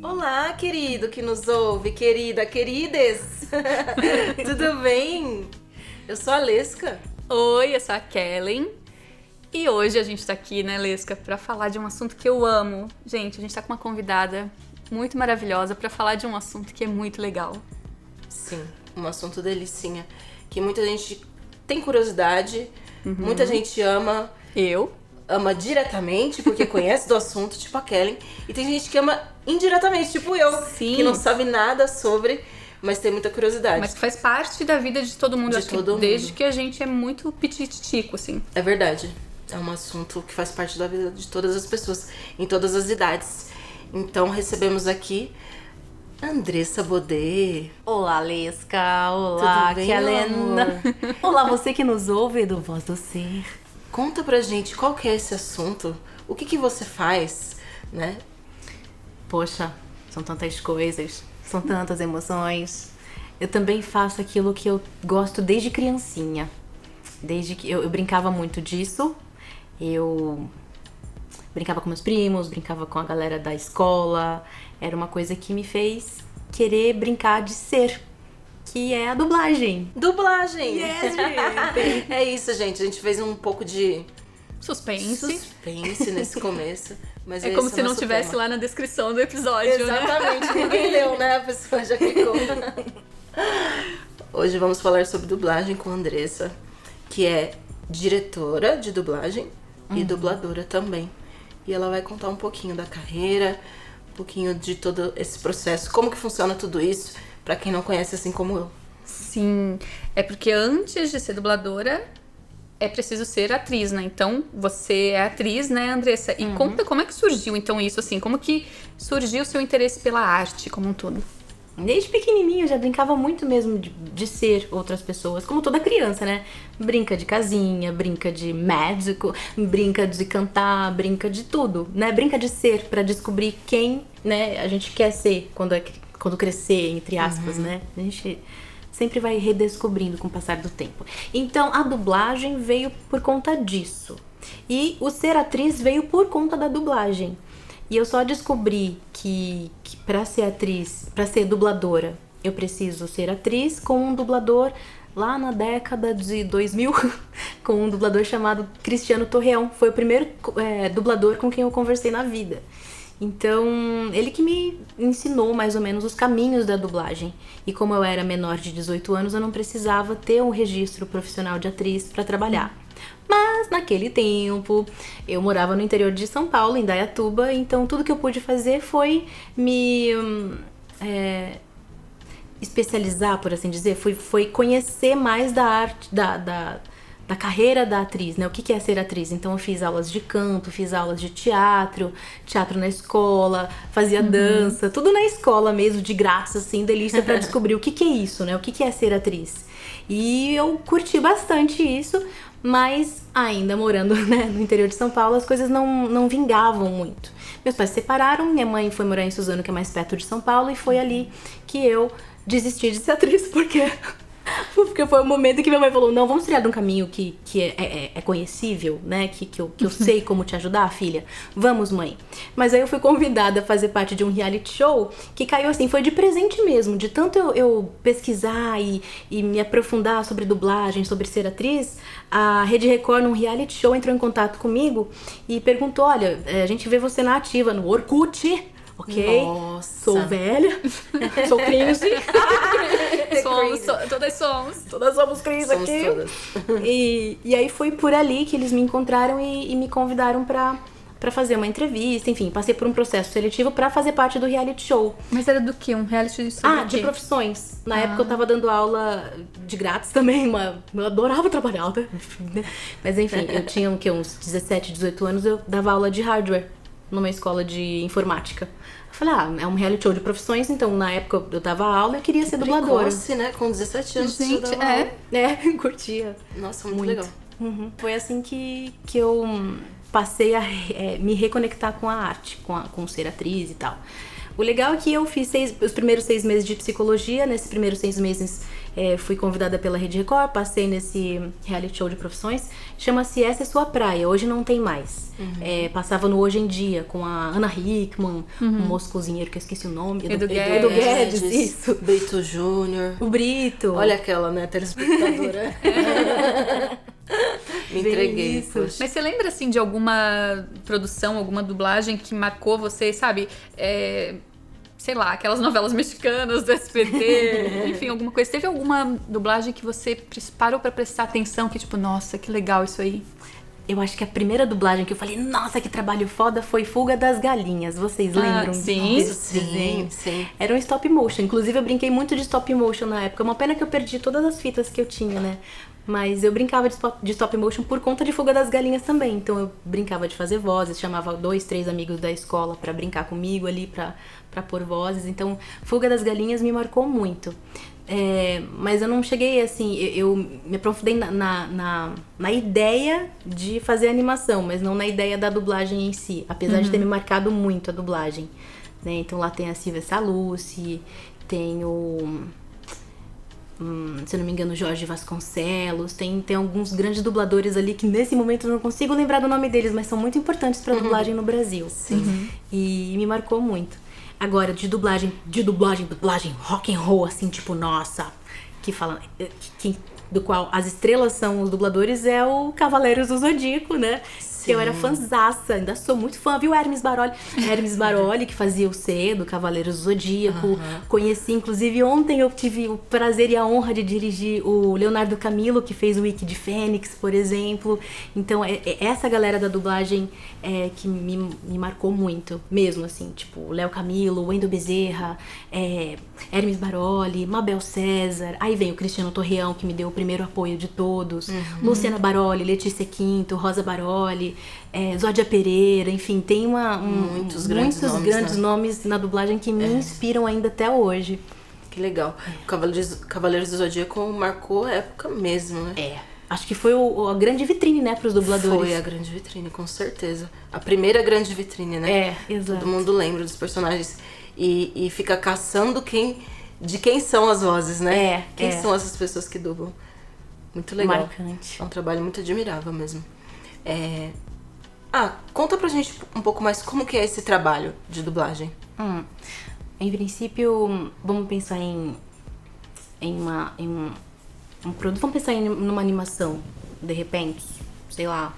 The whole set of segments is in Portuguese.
Olá, querido que nos ouve, querida, querides. Tudo bem? Eu sou a Lesca. Oi, eu sou a Kellen. E hoje a gente tá aqui, né, Lesca, pra falar de um assunto que eu amo. Gente, a gente tá com uma convidada muito maravilhosa pra falar de um assunto que é muito legal. Sim, um assunto delicinha, que muita gente tem curiosidade, muita gente ama diretamente, porque conhece do assunto, tipo a Kellen, e tem gente que ama indiretamente, tipo eu, Sim. que não sabe nada sobre, mas tem muita curiosidade. Mas que faz parte da vida de todo mundo, De acho todo que mundo. desde que a gente é muito pititico, assim. É verdade, é um assunto que faz parte da vida de todas as pessoas, em todas as idades. Então recebemos aqui Andressa Baudet. Olá, Lesca. Olá, Tudo bem, Kellen. meu amor? Olá, você que nos ouve do Voz do Ser. Conta pra gente qual que é esse assunto, o que você faz, né? Poxa, são tantas coisas, são tantas emoções. Eu também faço aquilo que eu gosto desde criancinha. Desde que eu brincava muito disso. Eu brincava com meus primos, brincava com a galera da escola. Era uma coisa que me fez querer brincar de ser, que é a dublagem. Dublagem! Yes, gente. É isso, gente. A gente fez um pouco de Suspense. nesse começo. Mas É como esse se não nosso tivesse tema. lá na descrição do episódio, né? Exatamente, ninguém leu, né? A pessoa já clicou. Hoje vamos falar sobre dublagem com a Andressa, que é diretora de dublagem e dubladora também. E ela vai contar um pouquinho da carreira, um pouquinho de todo esse processo, como que funciona tudo isso, pra quem não conhece assim como eu. Sim, é porque antes de ser dubladora, é preciso ser atriz, né? Então, você é atriz, né, Andressa? E conta como é que surgiu, então, isso, assim? Como que surgiu o seu interesse pela arte como um todo? Desde pequenininho eu já brincava muito mesmo de ser outras pessoas, como toda criança, né? Brinca de casinha, brinca de médico, brinca de cantar, brinca de tudo, né? Brinca de ser pra descobrir quem, né, a gente quer ser quando crescer, entre aspas, né? A gente sempre vai redescobrindo com o passar do tempo. Então a dublagem veio por conta disso. E o ser atriz veio por conta da dublagem. E eu só descobri que pra ser atriz, pra ser dubladora, eu preciso ser atriz com um dublador lá na década de 2000, com um dublador chamado Cristiano Torreão. Foi o primeiro dublador com quem eu conversei na vida. Então, ele que me ensinou mais ou menos os caminhos da dublagem. E como eu era menor de 18 anos, eu não precisava ter um registro profissional de atriz pra trabalhar. Mas naquele tempo, eu morava no interior de São Paulo, em Dayatuba, então tudo que eu pude fazer foi me especializar, por assim dizer, foi conhecer mais da arte, da carreira da atriz, né? O que é ser atriz? Então eu fiz aulas de canto, fiz aulas de teatro na escola, fazia dança, tudo na escola mesmo, de graça, assim, delícia pra descobrir o que é isso, né? O que é ser atriz. E eu curti bastante isso, mas ainda morando, né, no interior de São Paulo, as coisas não vingavam muito. Meus pais se separaram, minha mãe foi morar em Suzano, que é mais perto de São Paulo, e foi ali que eu desisti de ser atriz, porque foi o momento que minha mãe falou, não, vamos trilhar de um caminho que é conhecível, né, que eu sei como te ajudar, filha. Vamos, mãe. Mas aí eu fui convidada a fazer parte de um reality show que caiu assim, foi de presente mesmo, de tanto eu pesquisar e me aprofundar sobre dublagem, sobre ser atriz. A Rede Record, num reality show, entrou em contato comigo e perguntou, olha, a gente vê você na ativa no Orkut, ok? Nossa. Sou velha, sou cringe. Todas somos cringe Somos aqui. todas. E aí foi por ali que eles me encontraram e me convidaram pra fazer uma entrevista, enfim, passei por um processo seletivo pra fazer parte do reality show. Mas era do quê? Um reality sobre o De quê? profissões. Na época eu tava dando aula de grátis também, eu adorava trabalhar, né? Mas enfim, eu tinha uns 17, 18 anos, eu dava aula de hardware numa escola de informática. Eu falei, é um reality show de profissões, então na época eu dava aula e eu queria ser dubladora. Precoce, né? Com 17 anos. você Gente, já dava aula. Curtia. Nossa, muito legal. Foi assim que eu passei a me reconectar com a arte, com ser atriz e tal. O legal é que eu fiz os primeiros 6 meses de psicologia. Nesses primeiros 6 meses fui convidada pela Rede Record, passei nesse reality show de profissões. Chama-se Essa é Sua Praia, hoje não tem mais. Passava no Hoje em Dia com a Ana Hickman, um moço cozinheiro que eu esqueci o nome. Edu Edu Guedes, isso. Brito Júnior. O Brito. Olha aquela, né, telespectadora. Me entreguei. Isso. Poxa. Mas você lembra, assim, de alguma produção, alguma dublagem que marcou você, sabe? Sei lá, aquelas novelas mexicanas do SBT, enfim, alguma coisa. Teve alguma dublagem que você parou pra prestar atenção, que tipo, nossa, que legal isso aí? Eu acho que a primeira dublagem que eu falei, nossa, que trabalho foda, foi Fuga das Galinhas. Vocês lembram? Sim. Desse desenho? Sim. Era um stop motion. Inclusive, eu brinquei muito de stop motion na época. Uma pena que eu perdi todas as fitas que eu tinha, né? Mas eu brincava de stop motion por conta de Fuga das Galinhas também. Então, eu brincava de fazer vozes, chamava 2, 3 amigos da escola pra brincar comigo ali, pra pôr vozes. Então, Fuga das Galinhas me marcou muito. Mas eu não cheguei assim, eu me aprofundei na ideia de fazer animação, mas não na ideia da dublagem em si, apesar de ter me marcado muito a dublagem, né? Então lá tem a Silvia Salucci, tem o, se eu não me engano, Jorge Vasconcelos, tem alguns grandes dubladores ali que nesse momento eu não consigo lembrar do nome deles, mas são muito importantes pra dublagem no Brasil. Sim. E me marcou muito. Agora, de dublagem rock and roll, assim, tipo, nossa, que fala, do qual as estrelas são os dubladores, é o Cavaleiros do Zodíaco, né? Sim. Que eu era fãzaça, ainda sou muito fã, viu? Hermes Baroli, que fazia o C do Cavaleiros do Zodíaco. Conheci, inclusive, ontem eu tive o prazer e a honra de dirigir o Leonardo Camilo, que fez o Wiki de Fênix, por exemplo. Então, essa galera da dublagem que me marcou muito, mesmo, assim, tipo, Léo Camilo, Wendel Bezerra, Hermes Baroli, Mabel César, aí vem o Cristiano Torreão, que me deu o primeiro apoio de todos, Luciana Baroli, Letícia Quinto, Rosa Baroli, Zódia Pereira, enfim, tem muitos grandes nomes na dublagem que me inspiram ainda até hoje. Que legal. Cavaleiros do Zodíaco marcou a época mesmo, né? Acho que foi a grande vitrine, né, pros dubladores. Foi a grande vitrine, com certeza. A primeira grande vitrine, né? Exato. Todo mundo lembra dos personagens e fica caçando de quem são as vozes, né? Quem são essas pessoas que dublam. Muito legal. Marcante. É um trabalho muito admirável mesmo. Conta pra gente um pouco mais como que é esse trabalho de dublagem. Em princípio, vamos pensar em um produto. Vamos pensar numa animação, de repente, sei lá,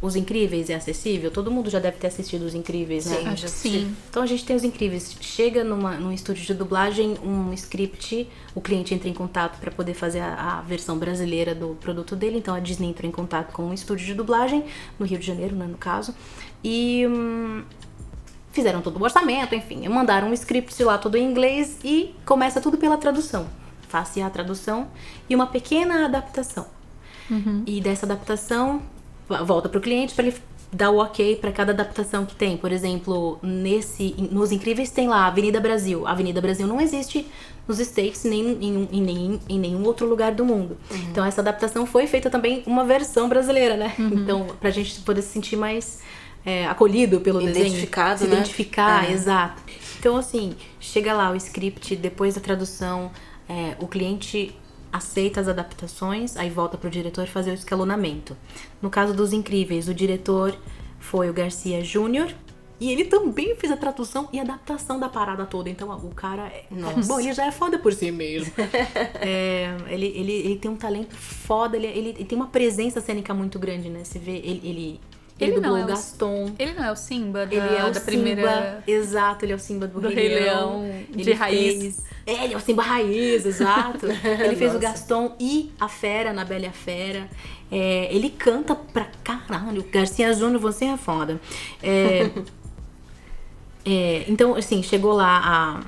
Os Incríveis é acessível? Todo mundo já deve ter assistido Os Incríveis, né? Sim, Acho que sim. Então a gente tem Os Incríveis. Chega num estúdio de dublagem, um script, o cliente entra em contato para poder fazer a versão brasileira do produto dele. Então a Disney entrou em contato com um estúdio de dublagem, no Rio de Janeiro, né, no caso. E fizeram todo o orçamento, enfim. Mandaram um script lá todo em inglês e começa tudo pela tradução. Faça a tradução e uma pequena adaptação. E dessa adaptação volta pro cliente para ele dar o ok para cada adaptação que tem. Por exemplo, nos Incríveis tem lá a Avenida Brasil. A Avenida Brasil não existe nos States nem em nenhum outro lugar do mundo. Então essa adaptação foi feita também uma versão brasileira, né? Então pra gente poder se sentir mais acolhido pelo desenho. Identificado, se né? identificar, exato. Então assim, chega lá o script, depois da tradução, o cliente aceita as adaptações, aí volta pro diretor fazer o escalonamento. No caso dos Incríveis, o diretor foi o Garcia Júnior, e ele também fez a tradução e adaptação da parada toda. Então o cara bom, ele já é foda por si mesmo. Ele tem um talento foda, ele tem uma presença cênica muito grande, né? Você vê, ele dublou o Gaston. Ele não é o Simba Ele é o da Simba, primeira... exato, ele é o Simba do Rei Leão, de raiz. Ele é o Simba raiz, exato. Ele fez o Gaston e a Fera, na Bela e a Fera. Ele canta pra caralho. Garcia Júnior, você é foda. Então, assim, chegou lá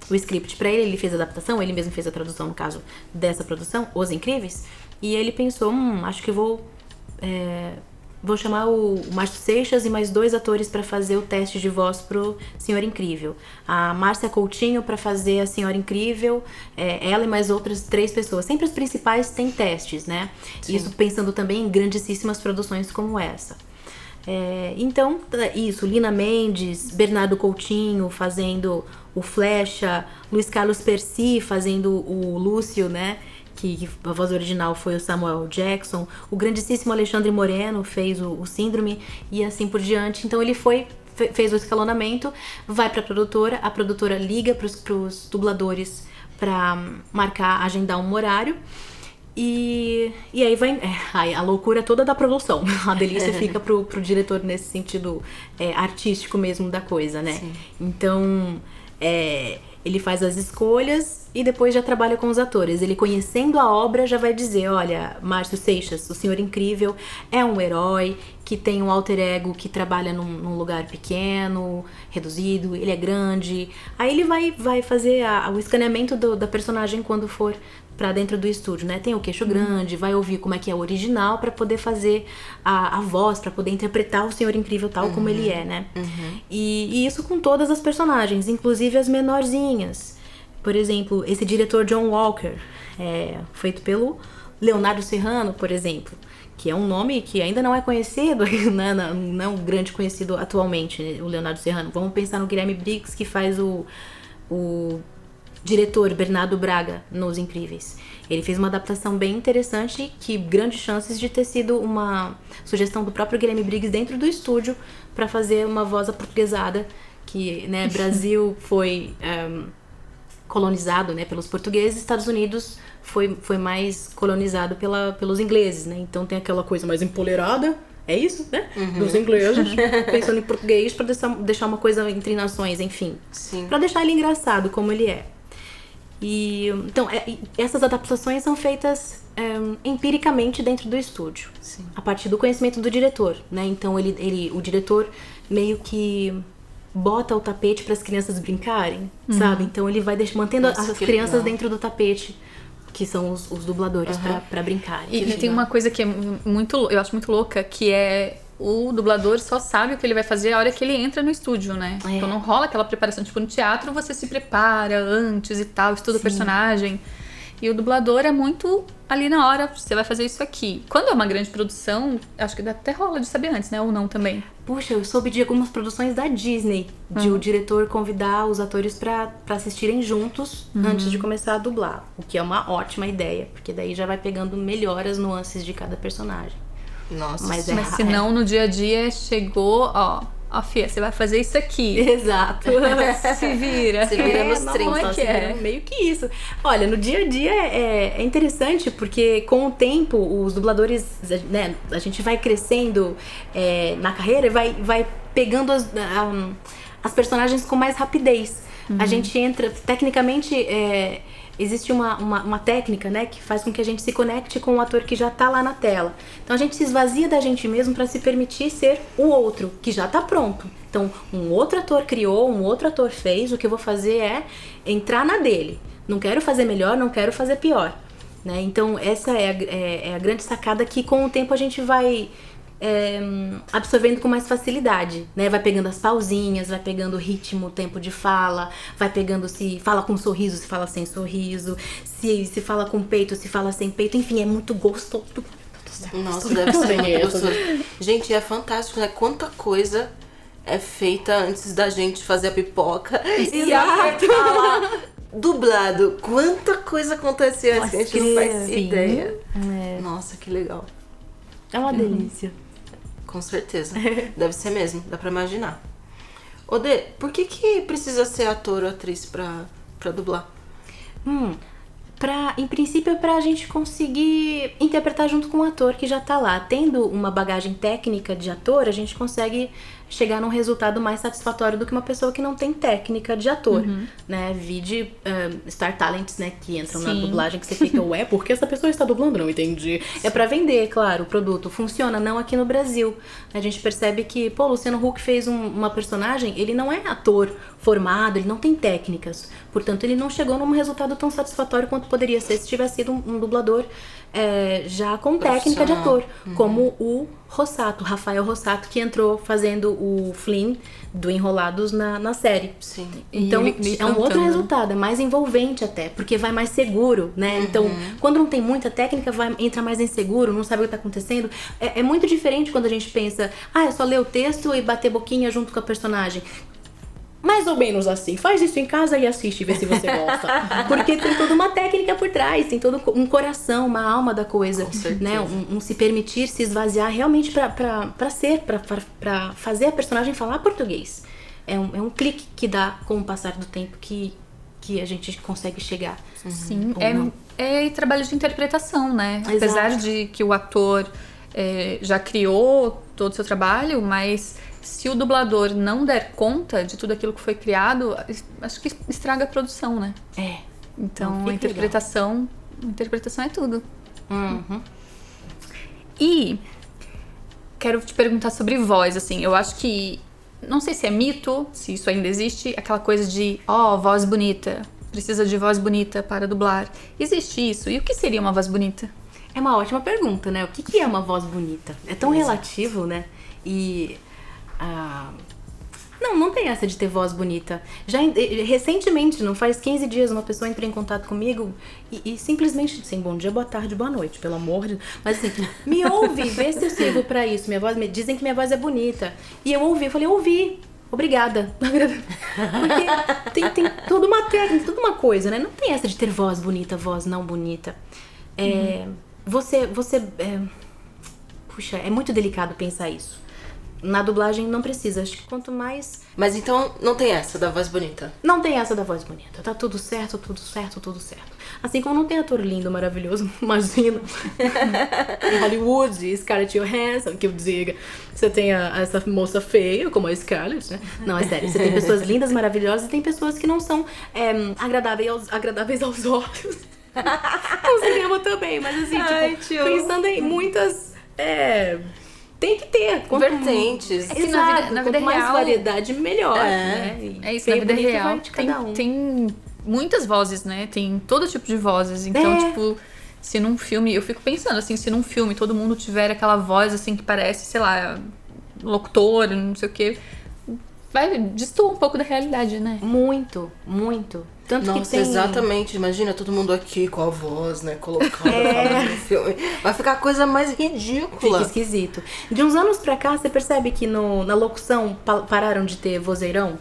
o script pra ele fez a adaptação, ele mesmo fez a tradução, no caso dessa produção, Os Incríveis. E ele pensou, acho que vou chamar o Márcio Seixas e mais 2 atores para fazer o teste de voz pro Senhor Incrível. A Márcia Coutinho para fazer a Senhora Incrível, ela e mais outras 3 pessoas. Sempre os principais têm testes, né? Sim. Isso pensando também em grandíssimas produções como essa. Então, isso, Lina Mendes, Bernardo Coutinho fazendo o Flecha, Luiz Carlos Percy fazendo o Lúcio, né? Que a voz original foi o Samuel Jackson. O grandíssimo Alexandre Moreno fez o Síndrome e assim por diante. Então ele fez o escalonamento, vai pra produtora, a produtora liga pros dubladores pra marcar, agendar um horário. E aí vai a loucura toda da produção. A delícia fica pro diretor nesse sentido artístico mesmo da coisa, né? Sim. Então, ele faz as escolhas e depois já trabalha com os atores. Ele, conhecendo a obra, já vai dizer, olha, Márcio Seixas, o senhor incrível, é um herói que tem um alter ego que trabalha num lugar pequeno, reduzido, ele é grande. Aí ele vai fazer o escaneamento da personagem quando for pra dentro do estúdio, né? Tem o queixo grande, vai ouvir como é que é o original pra poder fazer a voz, pra poder interpretar o senhor incrível tal como ele é, né? E isso com todas as personagens, inclusive as menorzinhas. Por exemplo, esse diretor John Walker, feito pelo Leonardo Serrano, por exemplo, que é um nome que ainda não é conhecido, né? Não é um grande conhecido atualmente, né? O Leonardo Serrano. Vamos pensar no Guilherme Briggs, que faz o diretor Bernardo Braga nos Incríveis. Ele fez uma adaptação bem interessante, que grandes chances de ter sido uma sugestão do próprio Guilherme Briggs dentro do estúdio para fazer uma voz aportuguesada, que, né, Brasil foi colonizado, né, pelos portugueses, Estados Unidos foi mais colonizado pelos ingleses, né? Então tem aquela coisa mais empolerada, é isso, né? Dos ingleses, pensando em português para deixar uma coisa entre nações, enfim. Sim. Para deixar ele engraçado como ele é. Então, essas adaptações são feitas empiricamente dentro do estúdio. Sim. A partir do conhecimento do diretor, né? Então, o diretor meio que bota o tapete para as crianças brincarem, sabe? Então, ele vai mantendo Nossa, as que crianças legal. dentro do tapete, que são os dubladores, para brincarem. E tem uma coisa que eu acho muito louca, que é o dublador só sabe o que ele vai fazer a hora que ele entra no estúdio, né? Então não rola aquela preparação. Tipo, no teatro você se prepara antes e tal, estuda o personagem. E o dublador é muito ali na hora, você vai fazer isso aqui. Quando é uma grande produção, acho que até rola de saber antes, né? Ou não também. Puxa, eu soube de algumas produções da Disney, de o diretor convidar os atores pra assistirem juntos antes de começar a dublar. O que é uma ótima ideia, porque daí já vai pegando melhor as nuances de cada personagem. Nossa. Mas Mas se não, no dia a dia chegou, ó, Fia, você vai fazer isso aqui. Exato. Se vira. Se vira nos não, 30. como é que é? Meio que isso. Olha, no dia a dia é interessante, porque com o tempo, os dubladores, né, a gente vai crescendo na carreira e vai pegando as personagens com mais rapidez. A gente entra, tecnicamente, existe uma técnica, né, que faz com que a gente se conecte com o ator que já tá lá na tela. Então a gente se esvazia da gente mesmo para se permitir ser o outro, que já tá pronto. Então um outro ator criou, um outro ator fez, o que eu vou fazer é entrar na dele. Não quero fazer melhor, não quero fazer pior, né? Então essa é a grande sacada, que com o tempo a gente vai absorvendo com mais facilidade, né? Vai pegando as pausinhas, vai pegando o ritmo, o tempo de fala, vai pegando se fala com sorriso, se fala sem sorriso, se fala com peito, se fala sem peito, enfim, é muito gostoso. Nossa, deve ser muito gostoso. Gente, é fantástico, né? Quanta coisa é feita antes da gente fazer a pipoca e apertar lá dublado. Quanta coisa acontece antes que a gente não faz ideia. Nossa, que legal. É uma delícia. Com certeza. Deve ser mesmo, dá pra imaginar. Odê, por que precisa ser ator ou atriz pra dublar? Em princípio, é pra gente conseguir interpretar junto com o ator que já tá lá. Tendo uma bagagem técnica de ator, a gente consegue chegar num resultado mais satisfatório do que uma pessoa que não tem técnica de ator, né? Vide Star Talents, né? Que entram na dublagem, que você fica, ué, por que essa pessoa está dublando? Não entendi. É pra vender, claro, o produto. Funciona, não aqui no Brasil. A gente percebe que, pô, Luciano Huck fez uma personagem, ele não é ator formado, ele não tem técnicas. Portanto, ele não chegou num resultado tão satisfatório quanto poderia ser se tivesse sido um dublador já com técnica de ator, como o Rossato, Rafael Rossato, que entrou fazendo o Flynn do Enrolados na série. Sim. Então E é um outro cantando. resultado, é mais envolvente até, porque vai mais seguro, né? Então, quando não tem muita técnica, entra mais inseguro, não sabe o que tá acontecendo. É muito diferente quando a gente pensa, é só ler o texto e bater boquinha junto com a personagem. mais ou menos assim. Faz isso em casa e assiste, vê se você gosta. Porque tem toda uma técnica por trás, tem todo um coração, uma alma da coisa. Com certeza. Né? Um se permitir se esvaziar realmente pra fazer a personagem falar português. É um clique que dá com o passar do tempo que a gente consegue chegar. Sim, Ou não. é trabalho de interpretação, né? Exato. Apesar de que o ator já criou todo o seu trabalho, mas se o dublador não der conta de tudo aquilo que foi criado, acho que estraga a produção, né? Então, Não, a interpretação é tudo. Uhum. E quero te perguntar sobre voz, assim, eu acho que, não sei se é mito, se isso ainda existe, aquela coisa de, voz bonita, precisa de voz bonita para dublar. Existe isso? E o que seria uma voz bonita? É uma ótima pergunta, né? O que é uma voz bonita? É tão relativo, né? E... Não tem essa de ter voz bonita. Recentemente, não faz 15 dias, uma pessoa entrou em contato comigo e simplesmente assim, bom dia, boa tarde, boa noite, pelo amor de Deus. Mas assim, me ouve, vê se eu sirvo pra isso. Dizem que minha voz é bonita. E eu ouvi, eu falei, ouvi. Obrigada. Porque tem toda uma técnica, toda uma coisa, né? Não tem essa de ter voz bonita, voz não bonita. Puxa, é muito delicado pensar isso. Na dublagem não precisa, acho que quanto mais... Mas então não tem essa da voz bonita? Não tem essa da voz bonita, tá tudo certo, tudo certo, tudo certo. Assim como não tem ator lindo, maravilhoso, imagina. Em Hollywood, Scarlett Johansson, que eu diga. Você tem essa moça feia, como a Scarlett, né? Não, é sério, você tem pessoas lindas, maravilhosas, e tem pessoas que não são agradáveis aos olhos. No cinema também, mas assim, pensando em muitas... Tem que ter. Vertentes. Exato, na vida quanto mais real, variedade, melhor. Né? É isso, na vida real Tem tem muitas vozes, né? Tem todo tipo de vozes. Então, tipo, se num filme... Eu fico pensando, assim, se num filme todo mundo tiver aquela voz, assim, que parece, sei lá, locutor, não sei o quê, destoa um pouco da realidade, né? Muito, muito. Tanto Nossa, que tem... exatamente. Imagina todo mundo aqui com a voz, né? Colocada falando no filme. Vai ficar a coisa mais ridícula. Fica esquisito. De uns anos pra cá, você percebe que na locução pararam de ter vozeirão?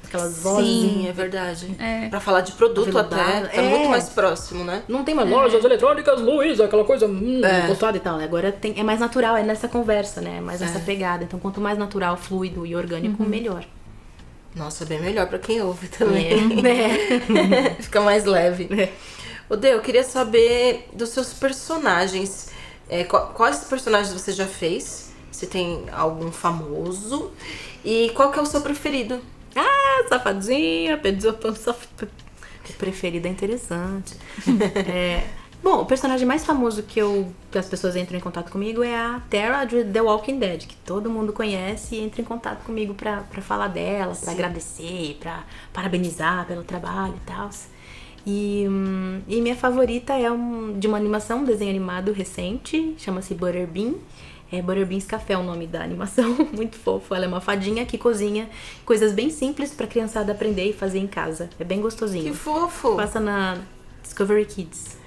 Aquelas vozes. Sim, é verdade. Pra falar de produto até, tá muito mais próximo, né? Não tem mais lojas eletrônicas, Luísa, aquela coisa postada e tal. Né? Agora é mais natural, é nessa conversa, né? É mais nessa pegada. Então, quanto mais natural, fluido e orgânico, melhor. Nossa, bem melhor pra quem ouve também. Fica mais leve. Odê, eu queria saber dos seus personagens. Quais personagens você já fez? Se tem algum famoso. E qual que é o seu preferido? Safadinha, preferido é interessante. Bom, o personagem mais famoso que as pessoas entram em contato comigo é a Tara de The Walking Dead, que todo mundo conhece e entra em contato comigo pra falar dela, pra agradecer, pra parabenizar pelo trabalho e tal. E minha favorita é de uma animação, um desenho animado recente, chama-se Butterbean. Butterbeans Café é o nome da animação, muito fofo. Ela é uma fadinha que cozinha coisas bem simples pra criançada aprender e fazer em casa. É bem gostosinho. Que fofo! Passa na Discovery Kids.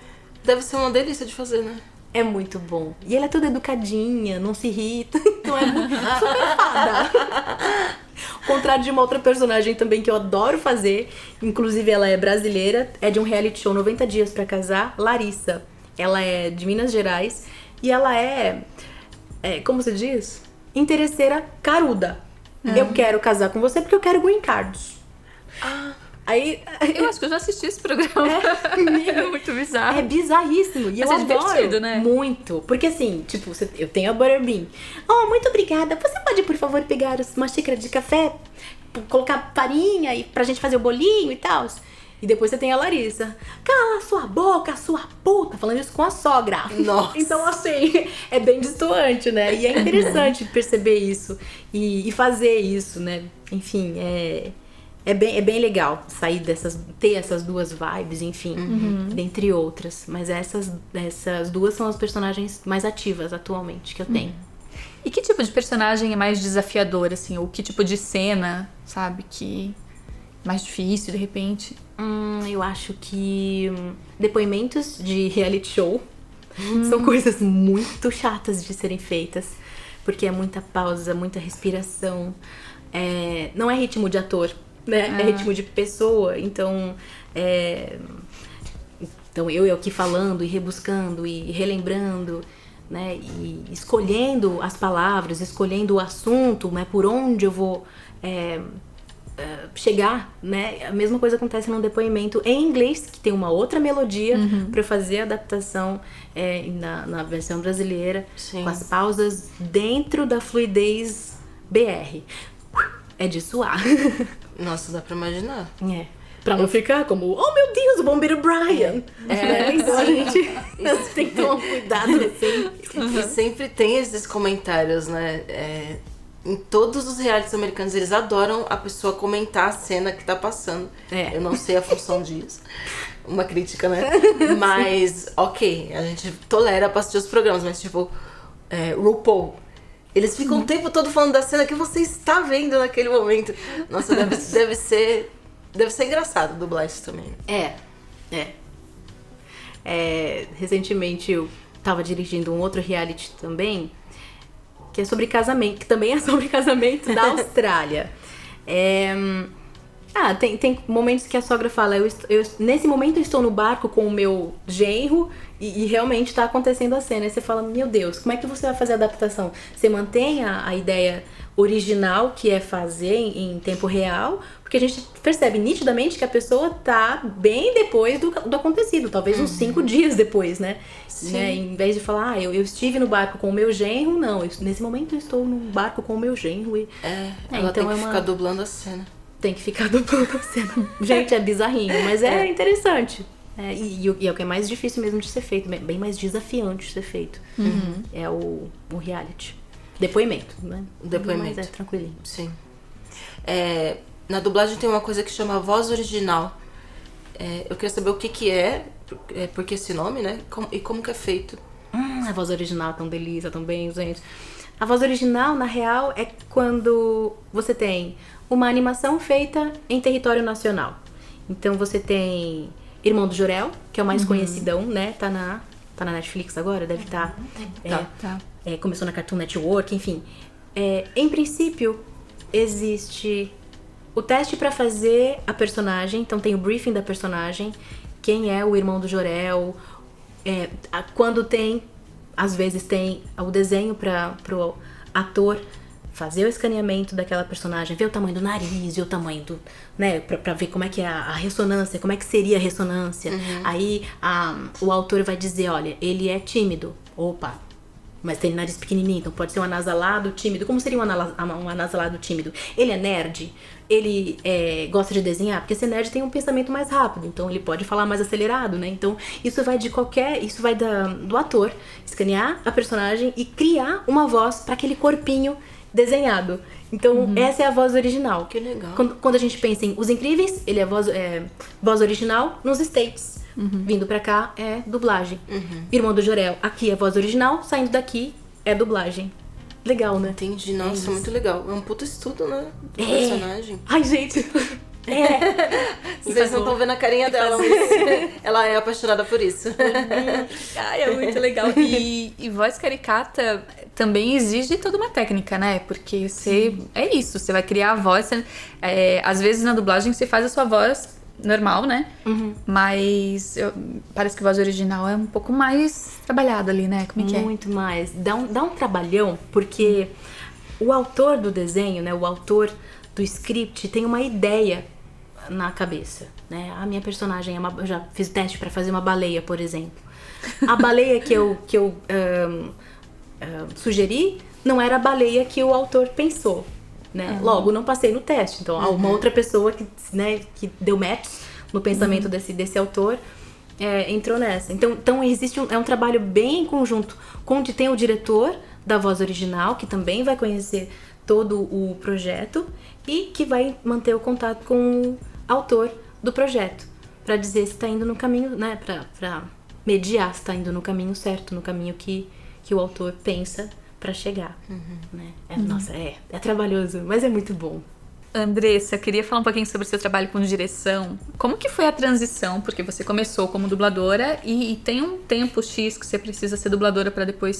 Deve ser uma delícia de fazer, né? É muito bom. E ela é toda educadinha, não se irrita. Então é super fada. Ao contrário de uma outra personagem também que eu adoro fazer. Inclusive ela é brasileira. É de um reality show 90 Dias pra Casar. Larissa. Ela é de Minas Gerais. E ela como se diz? Interesseira caruda. Eu quero casar com você porque eu quero green cards. Aí, eu acho que eu já assisti esse programa. É muito bizarro. É bizarríssimo. E mas eu é divertido, né? Muito. Porque assim, tipo, eu tenho a Butterbean. Muito obrigada. Você pode, por favor, pegar uma xícara de café, colocar farinha e pra gente fazer o bolinho e tal? E depois você tem a Larissa. Cala sua boca, sua puta. Falando isso com a sogra. Nossa. Então, assim, é bem distoante, né? E é interessante perceber isso. E fazer isso, né? Enfim, é bem legal sair ter essas duas vibes, enfim, dentre outras. Mas essas duas são as personagens mais ativas atualmente que eu tenho. E que tipo de personagem é mais desafiador, assim? Ou que tipo de cena, sabe, que é mais difícil, de repente? Eu acho que depoimentos de reality show são coisas muito chatas de serem feitas. Porque é muita pausa, muita respiração. Não é ritmo de ator. né? É ritmo de pessoa. Então, então eu aqui falando e rebuscando e relembrando, né? E escolhendo as palavras, escolhendo o assunto, né? Por onde eu vou chegar, né? A mesma coisa acontece num depoimento em inglês, que tem uma outra melodia para eu fazer a adaptação na versão brasileira, Sim. com as pausas dentro da fluidez BR. É de suar. Nossa, dá pra imaginar. Pra não ficar como, oh meu Deus, o bombeiro Brian. Então a gente tem que tomar um cuidado assim. E sempre tem esses comentários, né? Em todos os realities americanos, eles adoram a pessoa comentar a cena que tá passando. Eu não sei a função disso. Uma crítica, né? Mas, ok, a gente tolera pra assistir os programas, mas tipo, RuPaul. Eles ficam o tempo todo falando da cena que você está vendo naquele momento. Nossa, deve ser engraçado dublar isso também. Recentemente eu tava dirigindo um outro reality também, que é sobre casamento, que também é sobre casamento da Austrália. Tem momentos que a sogra fala, nesse momento eu estou no barco com o meu genro e realmente tá acontecendo a cena. Aí você fala, meu Deus, como é que você vai fazer a adaptação? Você mantém a ideia original, que é fazer em tempo real, porque a gente percebe nitidamente que a pessoa tá bem depois do acontecido, talvez uns 5 dias depois, né? Em vez de falar, eu estive no barco com o meu genro, não, nesse momento eu estou no barco com o meu genro. Ela então tem que ficar dublando a cena. Tem que ficar dublando a cena. Gente, é bizarrinho, mas é interessante. E é o que é mais difícil mesmo de ser feito, bem mais desafiante de ser feito. É o reality. Depoimento, né? O depoimento. Mas é tranquilinho. Sim. Na dublagem tem uma coisa que chama voz original. Eu queria saber o que é, porque esse nome, né? E como que é feito. A voz original tão delícia também, gente. A voz original, na real, é quando você tem uma animação feita em território nacional. Então você tem Irmão do Jorel, que é o mais conhecidão, né? Tá na Netflix agora, deve estar. Começou na Cartoon Network, enfim. Em princípio, existe o teste pra fazer a personagem. Então tem o briefing da personagem, quem é o Irmão do Jorel. Quando tem, às vezes tem o desenho pro ator fazer o escaneamento daquela personagem, ver o tamanho do nariz, ver o tamanho do, né, pra ver como é que é a ressonância, como é que seria a ressonância. Aí o autor vai dizer, olha, ele é tímido. Opa, mas tem nariz pequenininho, então pode ser um anasalado tímido. Como seria um anasalado tímido? Ele é nerd? Ele gosta de desenhar? Porque ser nerd tem um pensamento mais rápido, então ele pode falar mais acelerado, né? Então isso vai do ator escanear a personagem e criar uma voz para aquele corpinho desenhado. Então essa é a voz original. Que legal. Quando a gente pensa em Os Incríveis, ele é voz original nos States. Vindo pra cá é dublagem. Irmão do Jorel, aqui é voz original, saindo daqui é dublagem. Legal, né? Entendi, nossa, muito legal. É um puto estudo, né? Do personagem. Ai, gente. Vocês não estão vendo a carinha dela, mas ela é apaixonada por isso. Ai, é muito legal. E voz caricata também exige toda uma técnica, né? Porque você vai criar a voz. Às vezes na dublagem você faz a sua voz normal, né? Mas parece que a voz original é um pouco mais trabalhada ali, né? Como é que é? Muito mais. Dá um trabalhão, porque o autor do desenho, né? O autor do script tem uma ideia na cabeça, né? A minha personagem eu já fiz teste pra fazer uma baleia, por exemplo. A baleia que eu sugeri não era a baleia que o autor pensou, né? Logo, não passei no teste. Então, uma outra pessoa que deu match no pensamento desse autor entrou nessa. Então existe um trabalho bem em conjunto, onde tem o diretor da voz original, que também vai conhecer todo o projeto e que vai manter o contato com o autor do projeto, para dizer se tá indo no caminho, né? Pra mediar se tá indo no caminho certo, no caminho que o autor pensa pra chegar, né? Nossa, é trabalhoso, mas é muito bom. Andressa, queria falar um pouquinho sobre o seu trabalho com direção. Como que foi a transição? Porque você começou como dubladora e tem um tempo X que você precisa ser dubladora para depois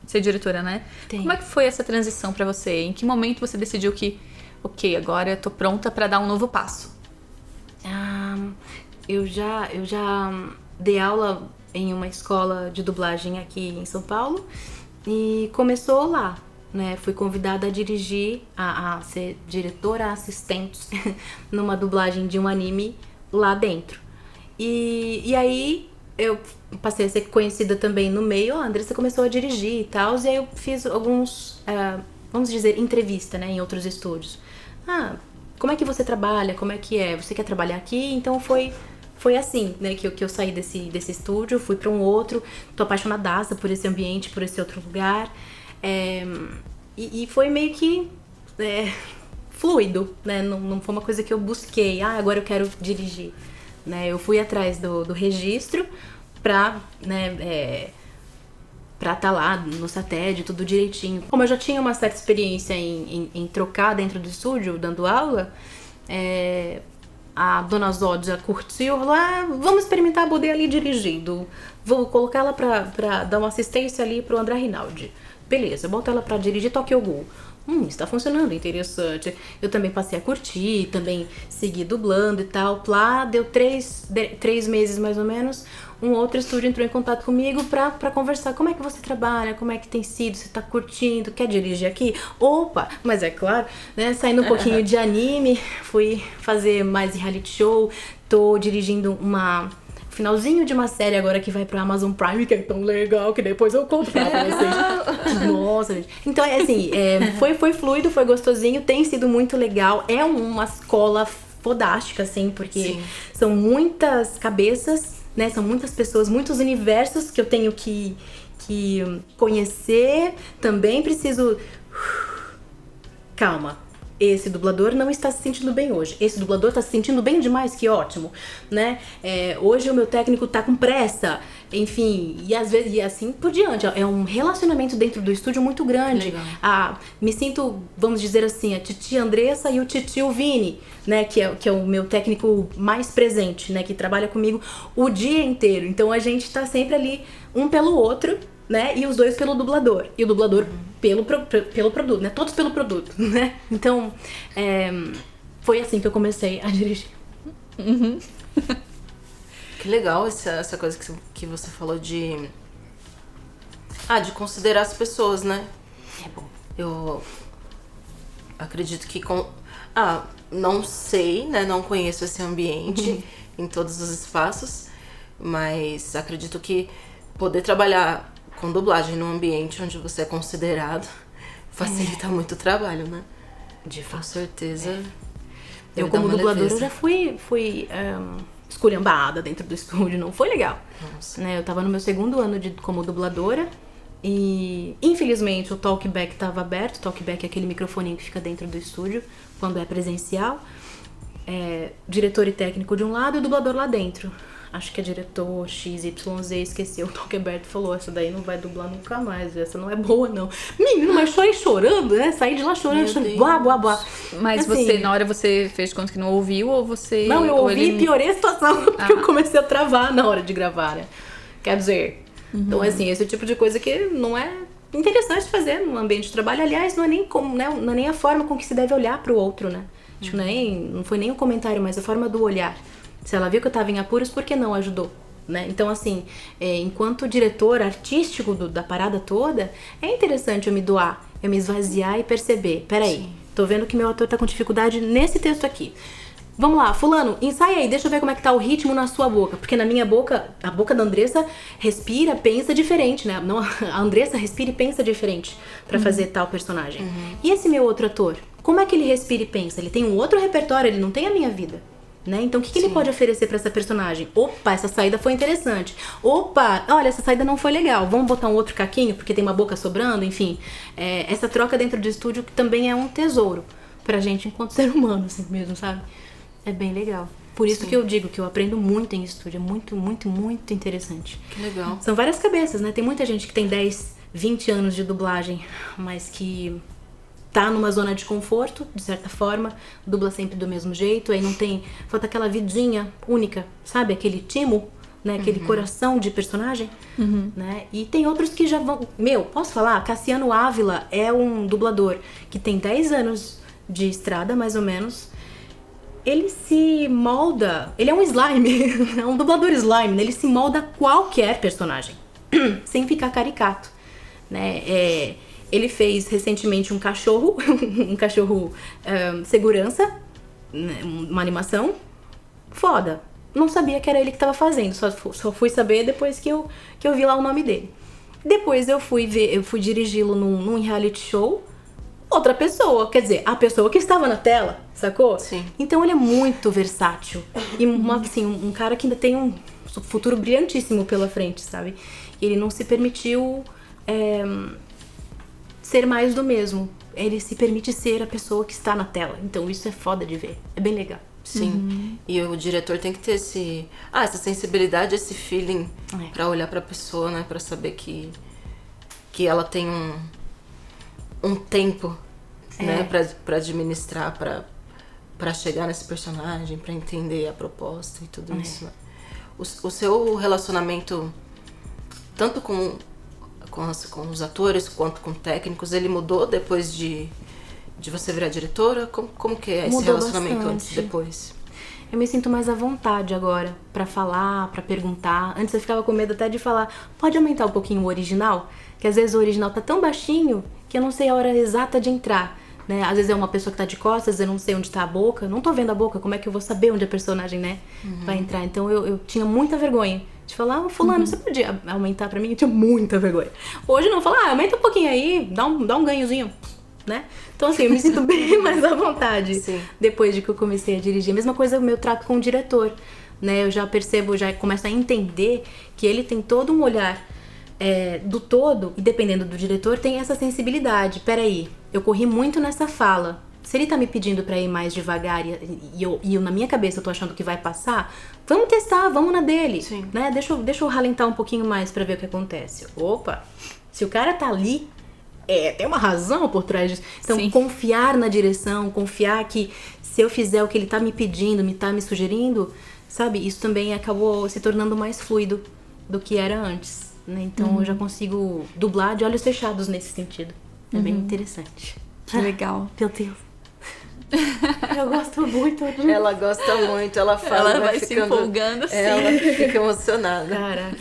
ser diretora, né? Tem. Como é que foi essa transição para você? Em que momento você decidiu que ok, agora eu tô pronta pra dar um novo passo? Eu já dei aula em uma escola de dublagem aqui em São Paulo e começou lá, né? Fui convidada a dirigir, a ser diretora assistente numa dublagem de um anime lá dentro. E aí eu passei a ser conhecida também no meio. A Andressa começou a dirigir e tal, e aí eu fiz alguns, vamos dizer, entrevista, né, em outros estúdios. Como é que você trabalha? Como é que é? Você quer trabalhar aqui? Então foi assim, né, que eu saí desse estúdio, fui para um outro, tô apaixonadaça por esse ambiente, por esse outro lugar. E foi meio que fluido, né? Não foi uma coisa que eu busquei, agora eu quero dirigir. Né? Eu fui atrás do registro pra, né, pra tá lá no SATED, tudo direitinho. Como eu já tinha uma certa experiência em trocar dentro do estúdio, dando aula, a dona Zódia curtiu, falou, vamos experimentar a Budê ali dirigindo. Vou colocar ela pra dar uma assistência ali pro André Rinaldi. Beleza, bota ela pra dirigir Tokyo Ghoul. Está funcionando, interessante. Eu também passei a curtir, também segui dublando e tal. Lá deu 3 meses mais ou menos, um outro estúdio entrou em contato comigo pra conversar. Como é que você trabalha? Como é que tem sido? Você tá curtindo? Quer dirigir aqui? Opa! Mas é claro, né? Saindo um pouquinho de anime, fui fazer mais reality show. Tô dirigindo finalzinho de uma série agora que vai pro Amazon Prime, que é tão legal, que depois eu conto pra vocês. Nossa, gente. Então, assim, foi fluido, foi gostosinho, tem sido muito legal. É uma escola fodástica, assim, porque são muitas cabeças, né? São muitas pessoas, muitos universos que eu tenho que conhecer. Também preciso... Calma. Esse dublador não está se sentindo bem hoje. Esse dublador está se sentindo bem demais, que ótimo, né? Hoje o meu técnico tá com pressa, enfim, e às vezes, e assim por diante. É um relacionamento dentro do estúdio muito grande. Me sinto, vamos dizer assim, a titia Andressa e o titio Vini, né? Que é o meu técnico mais presente, né? Que trabalha comigo o dia inteiro. Então a gente tá sempre ali, um pelo outro, né? E os dois pelo dublador. E o dublador pelo produto, né? Todos pelo produto, né? Então, foi assim que eu comecei a dirigir. Que legal essa coisa que você falou de considerar as pessoas, né? É bom. Eu acredito que não sei, né? Não conheço esse ambiente em todos os espaços, mas acredito que poder trabalhar com dublagem num ambiente onde você é considerado facilita muito o trabalho, né? De fato. Com certeza. Eu, como dubladora, eu já fui esculhambada dentro do estúdio, não foi legal. Nossa. Né? Eu tava no meu 2º ano como dubladora e, infelizmente, o talkback tava aberto. O talkback é aquele microfoninho que fica dentro do estúdio quando é presencial. Diretor e técnico de um lado e o dublador lá dentro. Acho que é diretor XYZ esqueceu. O Talk aberto falou, essa daí não vai dublar nunca mais, essa não é boa não. Menino, mas saí chorando, né? Saí de lá chorando, blá, blá, blá. Mas assim, na hora você fez de conta que não ouviu ou você... Não, eu ouvi e piorei a situação, porque eu comecei a travar na hora de gravar, né? Quer dizer, então assim, esse tipo de coisa que não é interessante fazer no ambiente de trabalho. Aliás, não é nem a forma com que se deve olhar pro outro, né? Acho que não foi nem o comentário, mas a forma do olhar. Se ela viu que eu tava em apuros, por que não ajudou? Né? Então, assim, enquanto diretor artístico da parada toda, é interessante eu me doar, eu me esvaziar e perceber. Peraí, tô vendo que meu ator tá com dificuldade nesse texto aqui. Vamos lá, fulano, ensaia aí, deixa eu ver como é que tá o ritmo na sua boca. Porque na minha boca, a boca da Andressa respira, pensa diferente, né? Não, a Andressa respira e pensa diferente pra fazer tal personagem. E esse meu outro ator, como é que ele respira e pensa? Ele tem um outro repertório, ele não tem a minha vida. Né? Então, o que ele pode oferecer pra essa personagem? Opa, essa saída foi interessante. Opa, olha, essa saída não foi legal. Vamos botar um outro caquinho, porque tem uma boca sobrando, enfim. Essa troca dentro do estúdio que também é um tesouro pra gente enquanto ser humano, assim mesmo, sabe? É bem legal. Por isso que eu digo que eu aprendo muito em estúdio. É muito, muito, muito interessante. Que legal. São várias cabeças, né? Tem muita gente que tem 10, 20 anos de dublagem, mas que tá numa zona de conforto, de certa forma, dubla sempre do mesmo jeito, aí não tem, falta aquela vidinha única, sabe? Aquele timo, né? Aquele coração de personagem, né? E tem outros que já vão... posso falar? Cassiano Ávila é um dublador que tem 10 anos de estrada, mais ou menos. Ele se molda... Ele é um slime, é um dublador slime, né? Ele se molda a qualquer personagem, sem ficar caricato, né? Ele fez recentemente um cachorro, segurança, né? Uma animação foda. Não sabia que era ele que tava fazendo, só fui saber depois que eu vi lá o nome dele. Depois eu fui dirigi-lo num reality show, outra pessoa, quer dizer, a pessoa que estava na tela, sacou? Sim. Então ele é muito versátil. E assim, um cara que ainda tem um futuro brilhantíssimo pela frente, sabe? Ele não se permitiu ser mais do mesmo. Ele se permite ser a pessoa que está na tela. Então isso é foda de ver. É bem legal. Sim. E o diretor tem que ter essa sensibilidade, esse feeling pra olhar pra pessoa, né? Pra saber que ela tem um tempo, né? Pra administrar, pra chegar nesse personagem, pra entender a proposta e tudo isso, né? O seu relacionamento, tanto com os atores quanto com técnicos, ele mudou depois de você virar diretora? Como que é esse Mudou relacionamento bastante. antes e depois? Eu me sinto mais à vontade agora pra falar, pra perguntar. Antes eu ficava com medo até de falar, pode aumentar um pouquinho o original? Que às vezes o original tá tão baixinho que eu não sei a hora exata de entrar, né? Às vezes é uma pessoa que tá de costas, eu não sei onde tá a boca, não tô vendo a boca, como é que eu vou saber onde a personagem, né, vai entrar? Então eu tinha muita vergonha de falar, fulano, você podia aumentar pra mim? Eu tinha muita vergonha. Hoje não, falar, aumenta um pouquinho aí, dá um ganhozinho, né? Então assim, eu me sinto bem mais à vontade. Sim. Depois de que eu comecei a dirigir. Mesma coisa o meu trato com o diretor, né? Eu já percebo, já começo a entender que ele tem todo um olhar do todo, e dependendo do diretor, tem essa sensibilidade. Peraí, eu corri muito nessa fala. Se ele tá me pedindo pra ir mais devagar e eu na minha cabeça eu tô achando que vai passar, vamos testar, vamos na dele. Sim. Né? Deixa eu ralentar um pouquinho mais pra ver o que acontece. Opa, se o cara tá ali, tem uma razão por trás disso. Então, Sim. confiar na direção, confiar que se eu fizer o que ele tá me pedindo, tá me sugerindo, sabe? Isso também acabou se tornando mais fluido do que era antes, né? Então, eu já consigo dublar de olhos fechados nesse sentido. É bem interessante. Que legal. Meu Deus. Eu gosto muito de... Ela gosta muito, ela fala, Ela vai se ficando, empolgando, assim. Ela fica emocionada. Cara,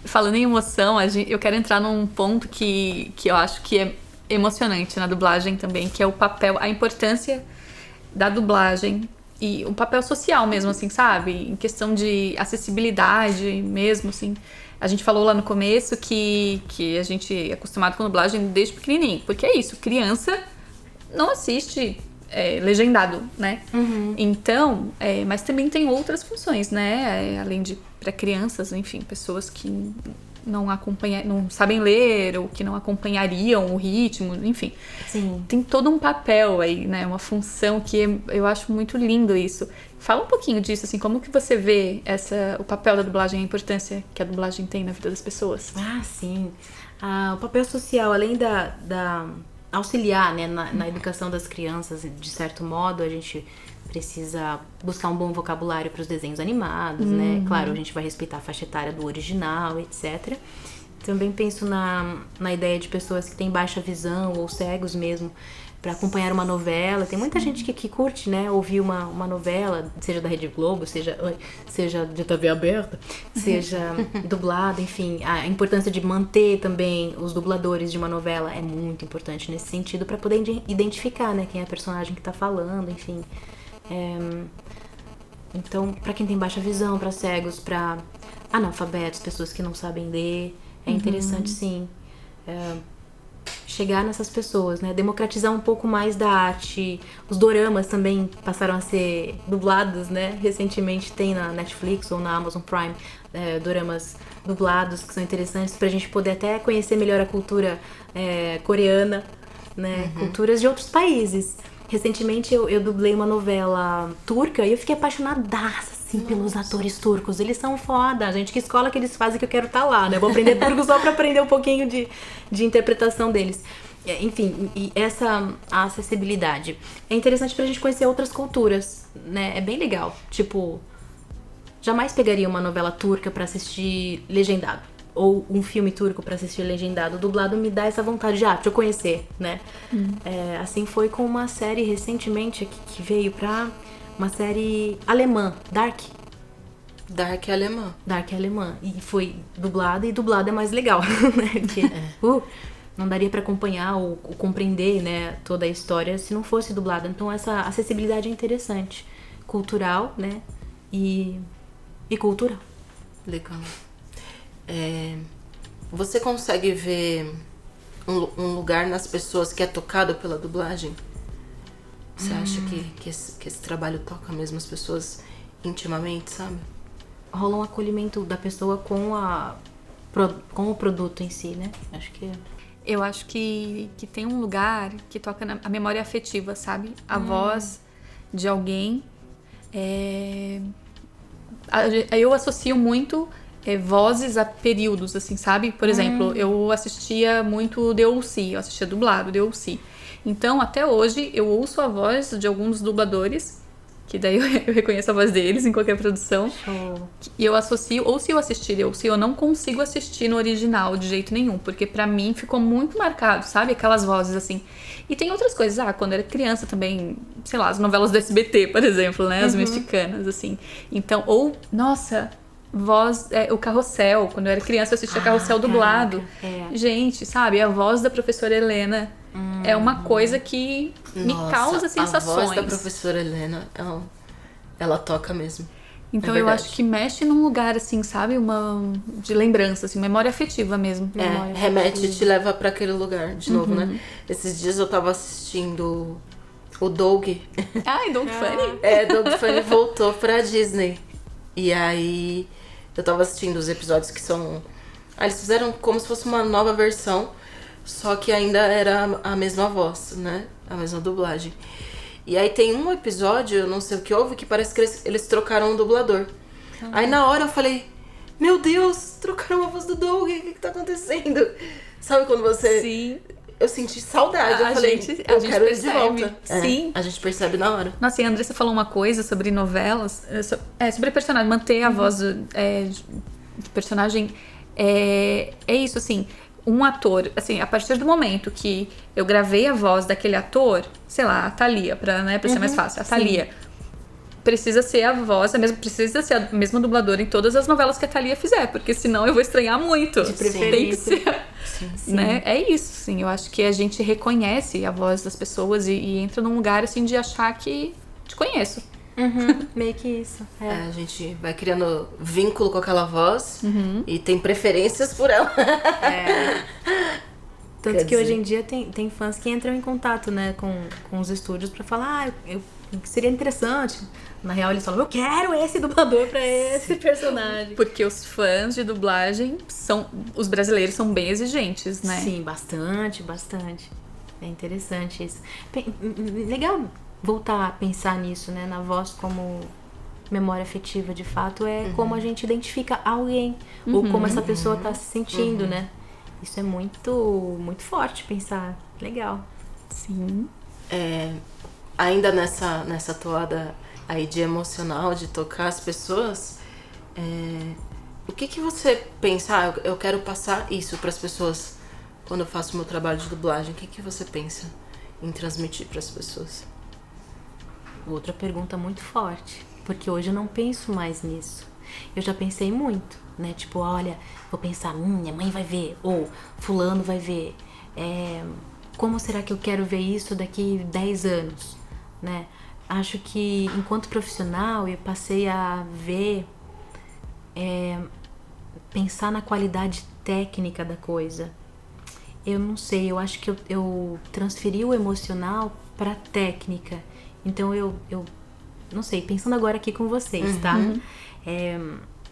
Falando em emoção, eu quero entrar num ponto que eu acho que é emocionante na dublagem também, que é o papel, a importância da dublagem e o papel social mesmo, assim, sabe? Em questão de acessibilidade mesmo, assim. A gente falou lá no começo que a gente é acostumado com dublagem desde pequenininho, porque é isso, criança não assiste legendado, né? Então, mas também tem outras funções, né? Além de para crianças, enfim, pessoas que não sabem ler ou que não acompanhariam o ritmo, enfim. sim. Tem todo um papel aí, né? Uma função que eu acho muito lindo isso. Fala um pouquinho disso, assim, como que você vê o papel da dublagem, a importância que a dublagem tem na vida das pessoas? Ah, sim. O papel social, além da auxiliar, né, na educação das crianças, de certo modo, a gente precisa buscar um bom vocabulário para os desenhos animados, né? Claro, a gente vai respeitar a faixa etária do original, etc. Também penso na ideia de pessoas que têm baixa visão ou cegos mesmo, para acompanhar uma novela. Tem muita gente que curte, né, ouvir uma novela, seja da Rede Globo, seja de TV aberta, seja dublada, enfim. A importância de manter também os dubladores de uma novela é muito importante nesse sentido, para poder identificar, né, quem é a personagem que tá falando, enfim. Então, para quem tem baixa visão, para cegos, para analfabetos, pessoas que não sabem ler, é interessante, sim, chegar nessas pessoas, né? Democratizar um pouco mais da arte. Os doramas também passaram a ser dublados, né? Recentemente tem na Netflix ou na Amazon Prime doramas dublados que são interessantes pra gente poder até conhecer melhor a cultura coreana, né? Culturas de outros países. Recentemente eu dublei uma novela turca e eu fiquei apaixonadaça, assim, pelos atores turcos. Eles são foda, gente. Que escola que eles fazem que eu quero estar lá, né? Eu vou aprender turco só pra aprender um pouquinho de interpretação deles. Enfim, e a acessibilidade. É interessante pra gente conhecer outras culturas, né? É bem legal. Tipo, jamais pegaria uma novela turca pra assistir legendado. ou um filme turco pra assistir legendado. O dublado me dá essa vontade de, deixa eu conhecer, né? Assim foi com uma série recentemente que veio pra uma série alemã, Dark. Dark é alemã. Dark é alemã. E foi dublada, e dublada é mais legal, né? Porque não daria pra acompanhar ou compreender, né, toda a história se não fosse dublada. Então essa acessibilidade é interessante. Cultural, né? E cultural. Legal. Você consegue ver um lugar nas pessoas que é tocado pela dublagem? Você acha que esse trabalho toca mesmo as pessoas intimamente, sabe? Rola um acolhimento da pessoa com o produto em si, né? Acho que... Eu acho que tem um lugar que toca a memória afetiva, sabe? A voz de alguém. Eu associo muito vozes a períodos, assim, sabe? Por exemplo, eu assistia muito The O.C., eu assistia dublado The O.C. Então, até hoje, eu ouço a voz de alguns dubladores, que daí eu reconheço a voz deles em qualquer produção. Show. E eu associo, ou se eu assistir, ou se eu não consigo assistir no original de jeito nenhum, porque pra mim ficou muito marcado, sabe? Aquelas vozes assim. E tem outras coisas, quando eu era criança também, sei lá, as novelas do SBT, por exemplo, né? As mexicanas, assim. Então, nossa, voz, o Carrossel, quando eu era criança eu assistia Carrossel dublado. Gente, sabe? A voz da professora Helena é uma coisa que me causa sensações. A voz da professora Helena, ela toca mesmo. Então eu acho que mexe num lugar, assim, sabe? De lembrança, assim, memória afetiva mesmo. Remete e te leva pra aquele lugar de novo, né? Esses dias eu tava assistindo o Doug. Doug Funny? Doug Funny voltou pra Disney. E aí eu tava assistindo os episódios que são... eles fizeram como se fosse uma nova versão, só que ainda era a mesma voz, né? A mesma dublagem. E aí tem um episódio, eu não sei o que houve, que parece que eles trocaram um dublador. Aí na hora eu falei, meu Deus, trocaram a voz do Doug, o que tá acontecendo? Sabe quando você... Sim. Eu senti saudade, eu falei, eu quero ele de volta. Sim. A gente percebe na hora. Nossa, e a Andressa falou uma coisa sobre novelas, sobre personagem, manter a voz de personagem. É isso, assim, um ator, assim, a partir do momento que eu gravei a voz daquele ator, sei lá, a Thalia, pra ser mais fácil, a Thalia, precisa ser a voz, precisa ser a mesma dubladora em todas as novelas que a Thalia fizer, porque senão eu vou estranhar muito. De preferência. Tem que ser. Sim. Né? É isso, sim. Eu acho que a gente reconhece a voz das pessoas e entra num lugar, assim, de achar que te conheço. Meio que isso. A gente vai criando vínculo com aquela voz e tem preferências por ela. Tanto que hoje em dia tem fãs que entram em contato, né, com os estúdios pra falar, seria interessante. Na real, eles falam, eu quero esse dublador pra esse personagem. Porque os fãs de dublagem os brasileiros são bem exigentes, né? Sim, bastante. É interessante isso. Legal voltar a pensar nisso, né? Na voz como memória afetiva, de fato, como a gente identifica alguém. Ou como essa pessoa tá se sentindo, né? Isso é muito, muito forte pensar. Legal. Sim. Ainda nessa toada aí de emocional, de tocar as pessoas, o que você pensa? Eu quero passar isso pras pessoas quando eu faço o meu trabalho de dublagem. O que você pensa em transmitir pras pessoas? Outra pergunta muito forte, porque hoje eu não penso mais nisso. Eu já pensei muito, né? Tipo, olha, vou pensar, minha mãe vai ver, ou fulano vai ver. Como será que eu quero ver isso daqui 10 anos, né? Acho que enquanto profissional eu passei a ver, pensar na qualidade técnica da coisa. Eu não sei, eu acho que eu transferi o emocional pra técnica. Então eu não sei, pensando agora aqui com vocês, tá?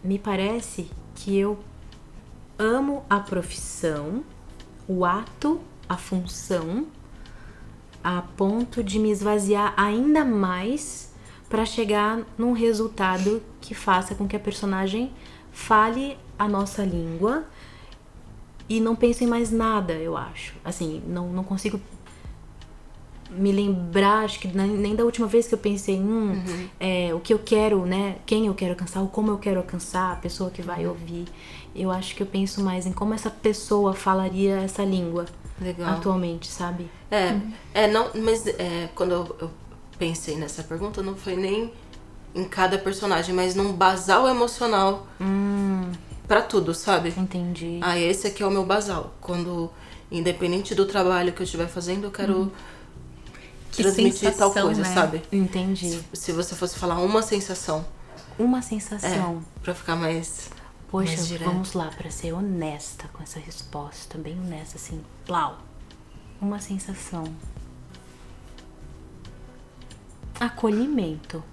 Me parece que eu amo a profissão, o ato, a função, a ponto de me esvaziar ainda mais para chegar num resultado que faça com que a personagem fale a nossa língua e não pense em mais nada, eu acho. Assim, não consigo me lembrar, acho que nem da última vez que eu pensei o que eu quero, né? Quem eu quero alcançar, ou como eu quero alcançar, a pessoa que vai ouvir. Eu acho que eu penso mais em como essa pessoa falaria essa língua atualmente, sabe? Não, mas quando eu pensei nessa pergunta, não foi nem em cada personagem, mas num basal emocional pra tudo, sabe? Entendi. Esse aqui é o meu basal. Quando, independente do trabalho que eu estiver fazendo, eu quero transmitir tal coisa, né? sabe? Entendi. Se você fosse falar uma sensação. Uma sensação. Pra ficar mais... Poxa, mais direto. vamos lá, pra ser honesta com essa resposta, bem honesta, assim, plau. Uma sensação. Acolhimento.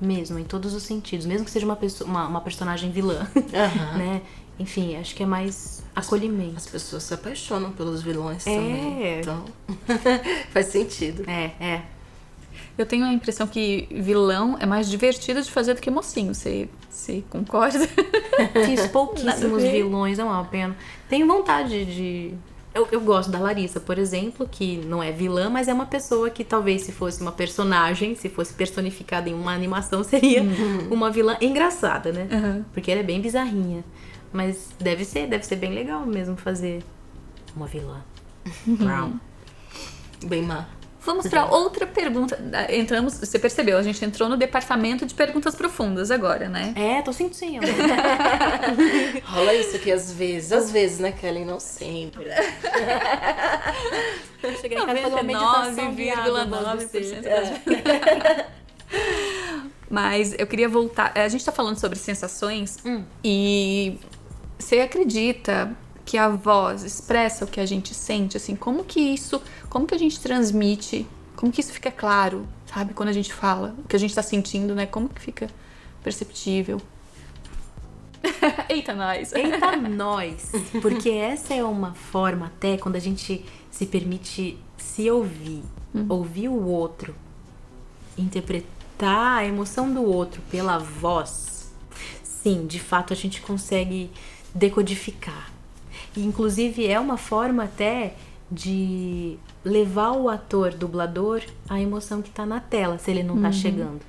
Mesmo, em todos os sentidos. Mesmo que seja uma personagem vilã, né? Enfim, acho que é mais acolhimento. As pessoas se apaixonam pelos vilões também. Então, faz sentido. Eu tenho a impressão que vilão é mais divertido de fazer do que mocinho. Você concorda? Fiz pouquíssimos vilões, é uma pena. Tenho vontade de... Eu gosto da Larissa, por exemplo, que não é vilã, mas é uma pessoa que talvez se fosse uma personagem, se fosse personificada em uma animação, seria uma vilã engraçada, né? Porque ela é bem bizarrinha. Mas deve ser bem legal mesmo fazer uma vilã. Bem má. Vamos para outra pergunta. Você percebeu, a gente entrou no departamento de perguntas profundas agora, né? Tô sentindo. Rola isso aqui às vezes, né, Kelly? Não sempre. Cheguei em casa e fazer uma meditação 99,9% das vezes. Mas eu queria voltar. A gente tá falando sobre sensações e você acredita que a voz expressa o que a gente sente, assim, como que a gente transmite, como que isso fica claro, sabe, quando a gente fala, o que a gente tá sentindo, né, como que fica perceptível? Eita, nós! Eita, nós! Porque essa é uma forma até, quando a gente se permite se ouvir, ouvir o outro, interpretar a emoção do outro pela voz, sim, de fato a gente consegue decodificar. E, inclusive, é uma forma até de levar o ator, dublador, à emoção que tá na tela, se ele não tá chegando.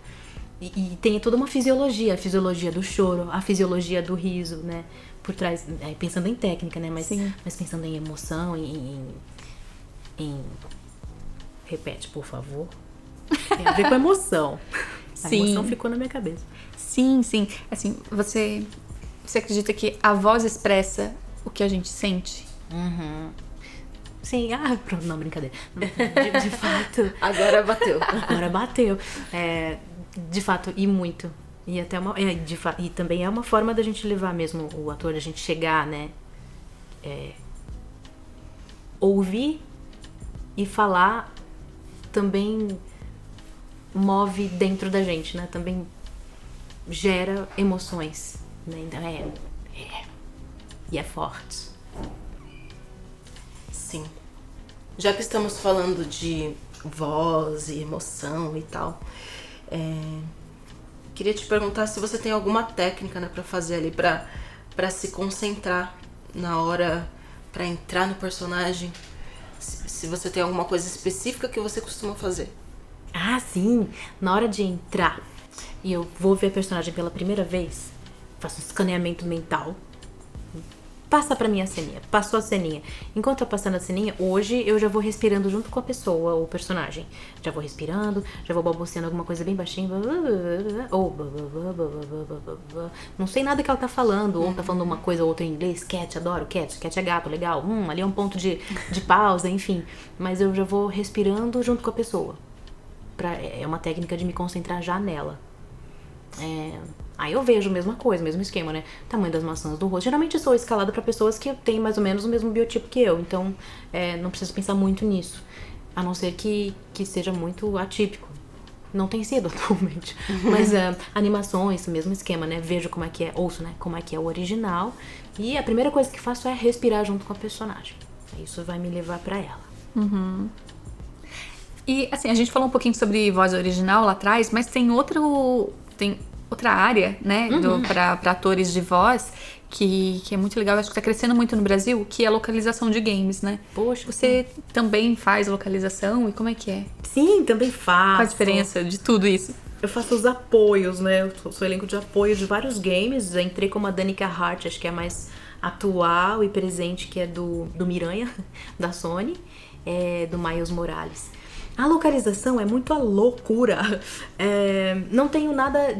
E tem toda uma fisiologia, a fisiologia do choro, a fisiologia do riso, né? Por trás, pensando em técnica, né? Mas pensando em emoção, em... Repete, por favor. Tem a ver com emoção. A emoção ficou na minha cabeça. Sim. Assim, você acredita que a voz expressa o que a gente sente? Sim, pronto, não, brincadeira. De fato. Agora bateu. De fato, e muito. E até e também é uma forma da gente levar mesmo o ator, da gente chegar, né? Ouvir e falar também move dentro da gente, né? Também gera emoções, né? Então e é forte. Sim. Já que estamos falando de voz e emoção e tal, queria te perguntar se você tem alguma técnica, né, pra fazer ali, pra se concentrar na hora, pra entrar no personagem. Se você tem alguma coisa específica que você costuma fazer. Sim. Na hora de entrar e eu vou ver a personagem pela primeira vez, faço um escaneamento mental. Passa pra mim a ceninha. Passou a ceninha. Enquanto tá passando a ceninha, hoje eu já vou respirando junto com a pessoa, o personagem. Já vou respirando, já vou balbuciando alguma coisa bem baixinho. Ou... Não sei nada que ela tá falando. Ou tá falando uma coisa ou outra em inglês. Cat, adoro. Cat é gato, legal. Ali é um ponto de pausa, enfim. Mas eu já vou respirando junto com a pessoa. É uma técnica de me concentrar já nela. Aí eu vejo a mesma coisa, mesmo esquema, né? Tamanho das maçãs do rosto. Geralmente eu sou escalada pra pessoas que têm mais ou menos o mesmo biotipo que eu. Então, não preciso pensar muito nisso. A não ser que seja muito atípico. Não tem sido atualmente. Mas animações, mesmo esquema, né? Vejo como é que é, ouço, né? Como é que é o original. E a primeira coisa que faço é respirar junto com a personagem. Isso vai me levar pra ela. E, assim, a gente falou um pouquinho sobre voz original lá atrás, mas tem outra área, né, para atores de voz, que é muito legal, acho que tá crescendo muito no Brasil, que é a localização de games, né? Poxa. Você também faz localização e como é que é? Sim, também faço. Qual a diferença de tudo isso? Eu faço os apoios, né? Eu sou elenco de apoio de vários games. Já entrei como a Danica Hart, acho que é a mais atual e presente, que é do Miranha, da Sony, do Miles Morales. A localização é muito a loucura. Não tenho nada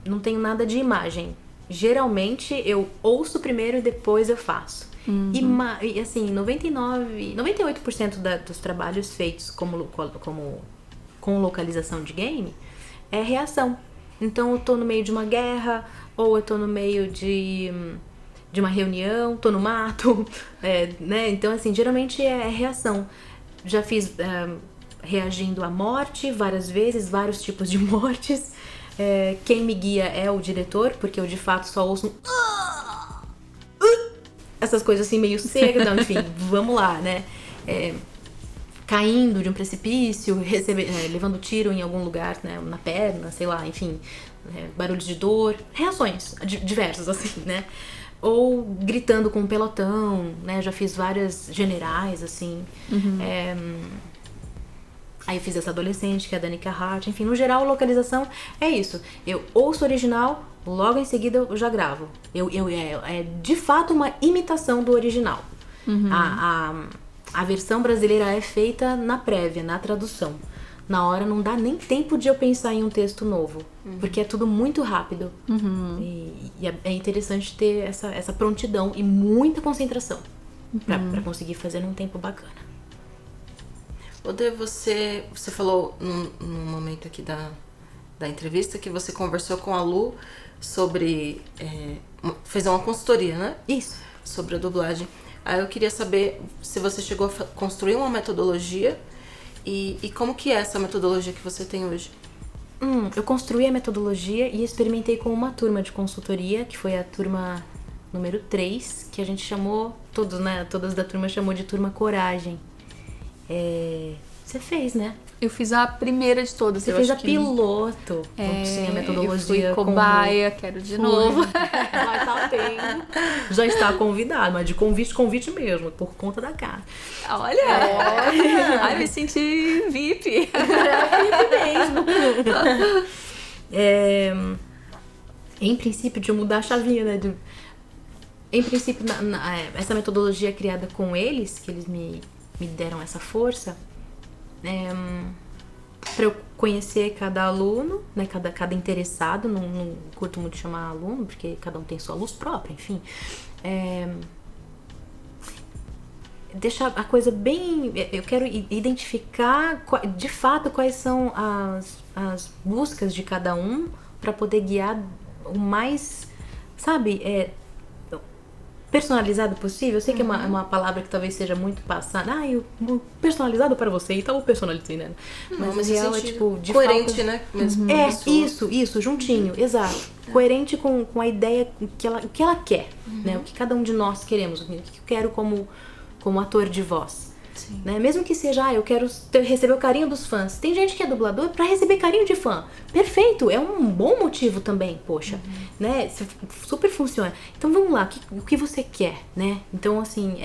não tenho nada de imagem. Geralmente eu ouço primeiro e depois eu faço. E assim, 98% dos trabalhos feitos com localização de game é reação. Então eu tô no meio de uma guerra, ou eu tô no meio de uma reunião, tô no mato, né? Então assim, geralmente é reação. Já fiz reagindo à morte várias vezes, vários tipos de mortes. Quem me guia é o diretor, porque eu de fato só ouço essas coisas assim meio secas, não, enfim, vamos lá, né? Caindo de um precipício, levando tiro em algum lugar, né, na perna, sei lá, enfim, barulhos de dor, reações diversas, assim, né? Ou gritando com um pelotão, né? Já fiz várias generais, assim. Aí eu fiz essa adolescente, que é a Danica Hart. Enfim, no geral, localização é isso. Eu ouço o original, logo em seguida eu já gravo. É de fato uma imitação do original. A versão brasileira é feita na prévia, na tradução. Na hora não dá nem tempo de eu pensar em um texto novo. Porque é tudo muito rápido. E é interessante ter essa prontidão e muita concentração pra conseguir fazer num tempo bacana. Odê, você falou num momento aqui da entrevista que você conversou com a Lu sobre... fez uma consultoria, né? Isso. Sobre a dublagem. Aí eu queria saber se você chegou a construir uma metodologia e como que é essa metodologia que você tem hoje? Eu construí a metodologia e experimentei com uma turma de consultoria, que foi a turma número 3, que a gente chamou, todas da turma chamou de Turma Coragem. Você fez, né? Eu fiz a primeira de todas. Você fez a piloto. Tinha a metodologia. Eu fui cobaia, quero de novo. Vai estar tendo. Já está convidado, mas de convite mesmo, por conta da casa. Olha! Ai, me senti VIP. VIP mesmo. Em princípio, de mudar a chavinha, né? Em princípio, essa metodologia criada com eles, que eles me deram essa força, para eu conhecer cada aluno, né, cada interessado, não curto muito chamar aluno, porque cada um tem sua luz própria, enfim. Deixar a coisa bem... Eu quero identificar, de fato, quais são as buscas de cada um, para poder guiar o mais, sabe, personalizado possível. Eu sei que é uma palavra que talvez seja muito passada. Eu personalizado para você, então eu personalizei, né? Mas real é tipo de coerente, falta... né? Mesmo isso, juntinho, exato. Coerente com a ideia que ela quer, né? O que cada um de nós queremos, o que eu quero como ator de voz. Né? Mesmo que seja, eu quero receber o carinho dos fãs. Tem gente que é dublador pra receber carinho de fã. Perfeito, é um bom motivo também, poxa. Né? Super funciona. Então vamos lá, o que você quer, né? Então, assim,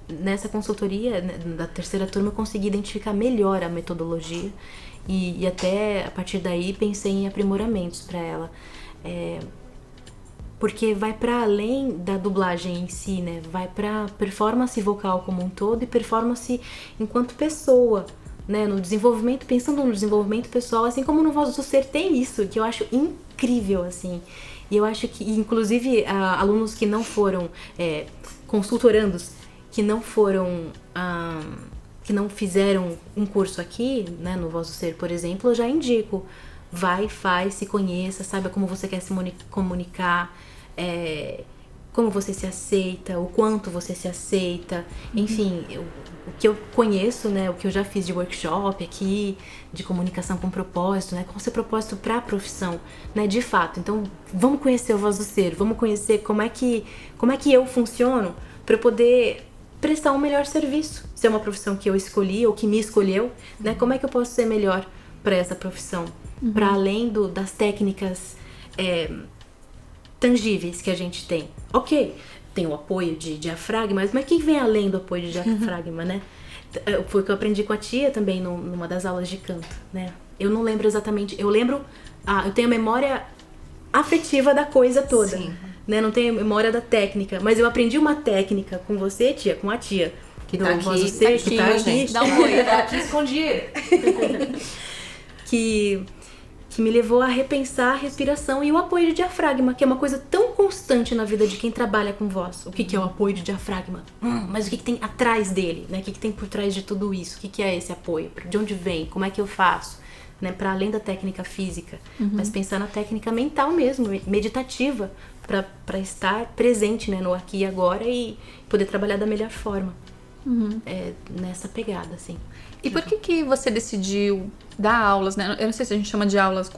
nessa consultoria, né, da terceira turma, eu consegui identificar melhor a metodologia e até a partir daí pensei em aprimoramentos pra ela. Porque vai para além da dublagem em si, né? Vai para performance vocal como um todo e performance enquanto pessoa, né? No desenvolvimento, pensando no desenvolvimento pessoal, assim como no Voz do Ser tem isso, que eu acho incrível, assim. E eu acho que, inclusive, alunos que não foram consultorandos, que não foram... que não fizeram um curso aqui, né? No Voz do Ser, por exemplo, eu já indico. Vai, faz, se conheça, saiba como você quer se comunicar, como você se aceita, o quanto você se aceita, enfim, o que eu conheço, né, o que eu já fiz de workshop aqui, de comunicação com propósito, né, qual o seu propósito para a profissão, né, de fato. Então, vamos conhecer o Voz do Ser, vamos conhecer como é que eu funciono para eu poder prestar um melhor serviço. Se é uma profissão que eu escolhi ou que me escolheu, né, como é que eu posso ser melhor para essa profissão? para além das técnicas tangíveis que a gente tem. Ok, tem o apoio de diafragma, mas o que vem além do apoio de diafragma, né? Foi o que eu aprendi com a tia também numa das aulas de canto, né? Eu não lembro exatamente, eu lembro, eu tenho a memória afetiva da coisa toda, Sim. né? Não tenho a memória da técnica, mas eu aprendi uma técnica com você, tia, com a tia. Que tá aqui, Que tá aqui. Dá um oi. Tá aqui escondido. que me levou a repensar a respiração e o apoio de diafragma, que é uma coisa tão constante na vida de quem trabalha com voz. O que é o apoio de diafragma? Mas o que tem atrás dele, né? O que tem por trás de tudo isso? O que é esse apoio? De onde vem? Como é que eu faço? Né? Para além da técnica física, mas pensar na técnica mental mesmo, meditativa, para estar presente, né, no aqui e agora e poder trabalhar da melhor forma. Nessa pegada, assim. E por que você decidiu dar aulas, né? Eu não sei se a gente chama de aulas,